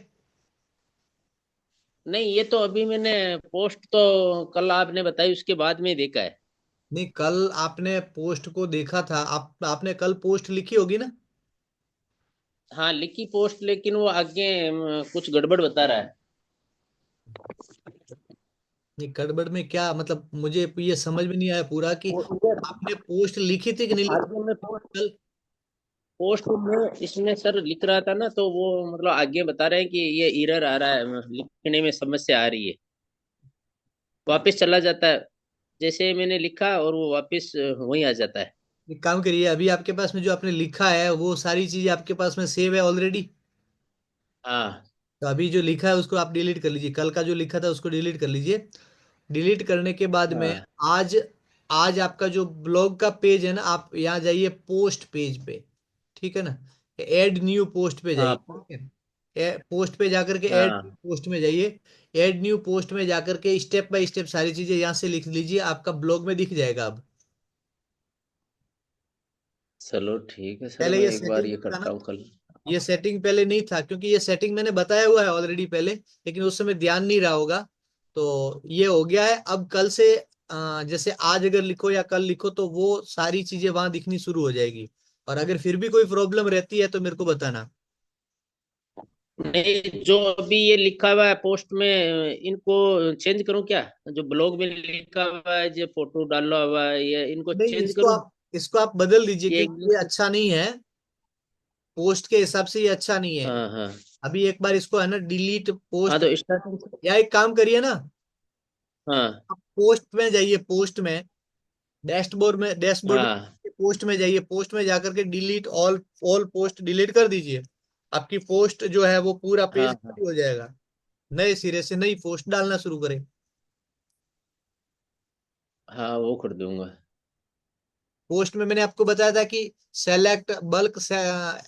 नहीं, ये तो अभी मैंने पोस्ट तो कल आपने बताई उसके बाद में ही देखा है। नहीं, कल आपने पोस्ट को देखा था, आपने कल पोस्ट लिखी होगी ना? हाँ, लिखी पोस्ट, लेकिन वो आगे कुछ गड़बड़ बता रहा है। नहीं, गड़बड़ में क्या मतलब, मुझे ये समझ में नहीं आया पूरा कि वो इधर आपने पोस्ट लिखी थी कि नहीं लिखी आगे में कल? पोस्ट में इसमें सर लिख रहा था ना, तो वो मतलब आगे बता रहे हैं कि ये एरर आ रहा है, लिखने में समस्या आ रही है, वापस चला जाता है। जैसे मैंने लिखा और वो वापस वहीं आ जाता है। एक काम करिए, अभी आपके पास में जो आपने लिखा है वो सारी चीजें आपके पास में सेव है ऑलरेडी। हाँ। तो अभी जो लिखा है उसको आप डिलीट कर लीजिए, कल का जो लिखा था उसको डिलीट कर लीजिए। डिलीट करने के बाद में हाँ। आज आज आपका जो ब्लॉग का पेज है ना, आप यहाँ जाइए पोस्ट पेज पे। ठीक है ना? ऐड न्यू पोस्ट पे जाइए। हाँ। ठीक है, पोस्ट पे जाकर के ऐड न्यू हाँ, पोस्ट में जाइए। ऐड न्यू पोस्ट में जाकर के स्टेप बाय स्टेप सारी चीजें यहाँ से लिख लीजिए, आपका ब्लॉग में दिख जाएगा अब। चलो ठीक है सर, पहले मैं ये एक बार सेटिंग ये था ना, करता हूँ कल। ये सेटिंग पहले नहीं था, क्योंकि ये सेटिंग मैंने बताया हुआ है ऑलरेडी पहले, लेकिन उस समय ध्यान नहीं रहा होगा। तो ये हो गया है। अब कल से जैसे आज अगर लिखो या कल लिखो तो वो सारी चीजें वहां दिखनी शुरू हो जाएगी। और अगर फिर भी कोई प्रॉब्लम रहती है तो मेरे को बताना। नहीं, जो अभी ये लिखा हुआ है पोस्ट में, इनको चेंज करूँ क्या? जो ब्लॉग में लिखा हुआ है, जो फोटो डाला हुआ है, ये इनको नहीं, चेंज करूँ? इसको आप बदल दीजिए, ये क्योंकि इंग्लिश। ये अच्छा नहीं है। पोस्ट के हिसाब से ये अच्छा नहीं है। हाँ। हाँ। अभी एक बार इसको है ना डिलीट हाँ, पोस्ट, तो स्टार्टिंग से। या एक काम करिए ना, हाँ। आप पोस्ट में जाइए, पोस्ट में डैशबोर्ड में हाँ पोस्ट में जाइए, पोस्ट में जाकर के delete all all post delete कर दीजिए। आपकी पोस्ट जो है वो पूरा पेज हाँ हाँ खाली हो जाएगा। नए सिरे से नई पोस्ट डालना शुरू करें। हाँ, वो कर दूंगा। पोस्ट में मैंने आपको बताया था कि सेलेक्ट बल्क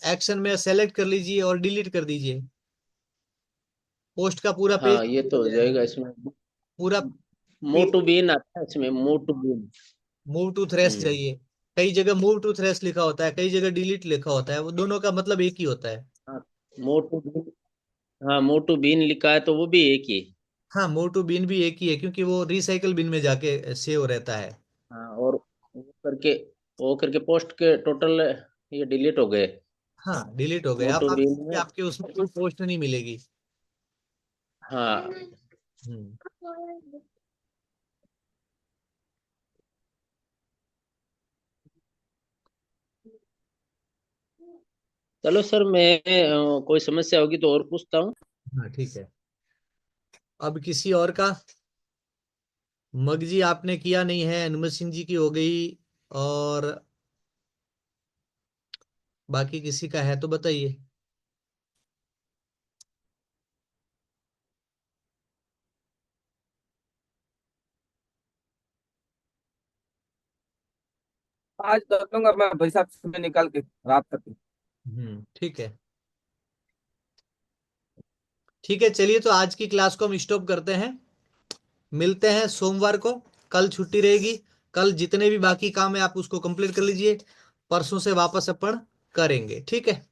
एक्शन में सेलेक्ट कर लीजिए और डिलीट कर दीजिए। पोस्ट का पूरा पेज हाँ, ये हो तो हो जाएगा। जाएगा इसमें। पूरा मोटू बीन आता है इसमें, मोटू बीन। मूव टू थ्रेश हम्म। जाइए। कई जगह मूव टू थ्रेश लिखा होता है, कई जगह डिलीट लिखा होता है, वो दोनों का मतलब एक ही होता है। हाँ, मोटू बीन। हाँ, मोटू बीन लिखा है तो वो भी एक ही। हाँ, मूव टू बिन भी एक ही है, क्योंकि वो रिसाइकल बिन में जाके सेव रहता है। हाँ, और वो करके पोस्ट के टोटल ये डिलीट हो गए। हाँ, डिलीट हो गए। अब मोटू आप बीन देखिए, में। आपके उसमें कोई पोस्ट नहीं मिलेगी। हाँ। हम्म। चलो सर, मैं कोई समस्या होगी तो और पूछता हूँ। हाँ, ठीक है। अब किसी और का। मगजी आपने किया नहीं है, अनुमत सिंह जी की हो गई। और बाकी किसी का है तो बताइए। आज कर दूंगा मैं पैसा समय निकाल के रात तक। ठीक है। ठीक है, चलिए तो आज की क्लास को हम स्टॉप करते हैं। मिलते हैं सोमवार को। कल छुट्टी रहेगी। कल जितने भी बाकी काम है आप उसको कंप्लीट कर लीजिए। परसों से वापस अपन करेंगे, ठीक है।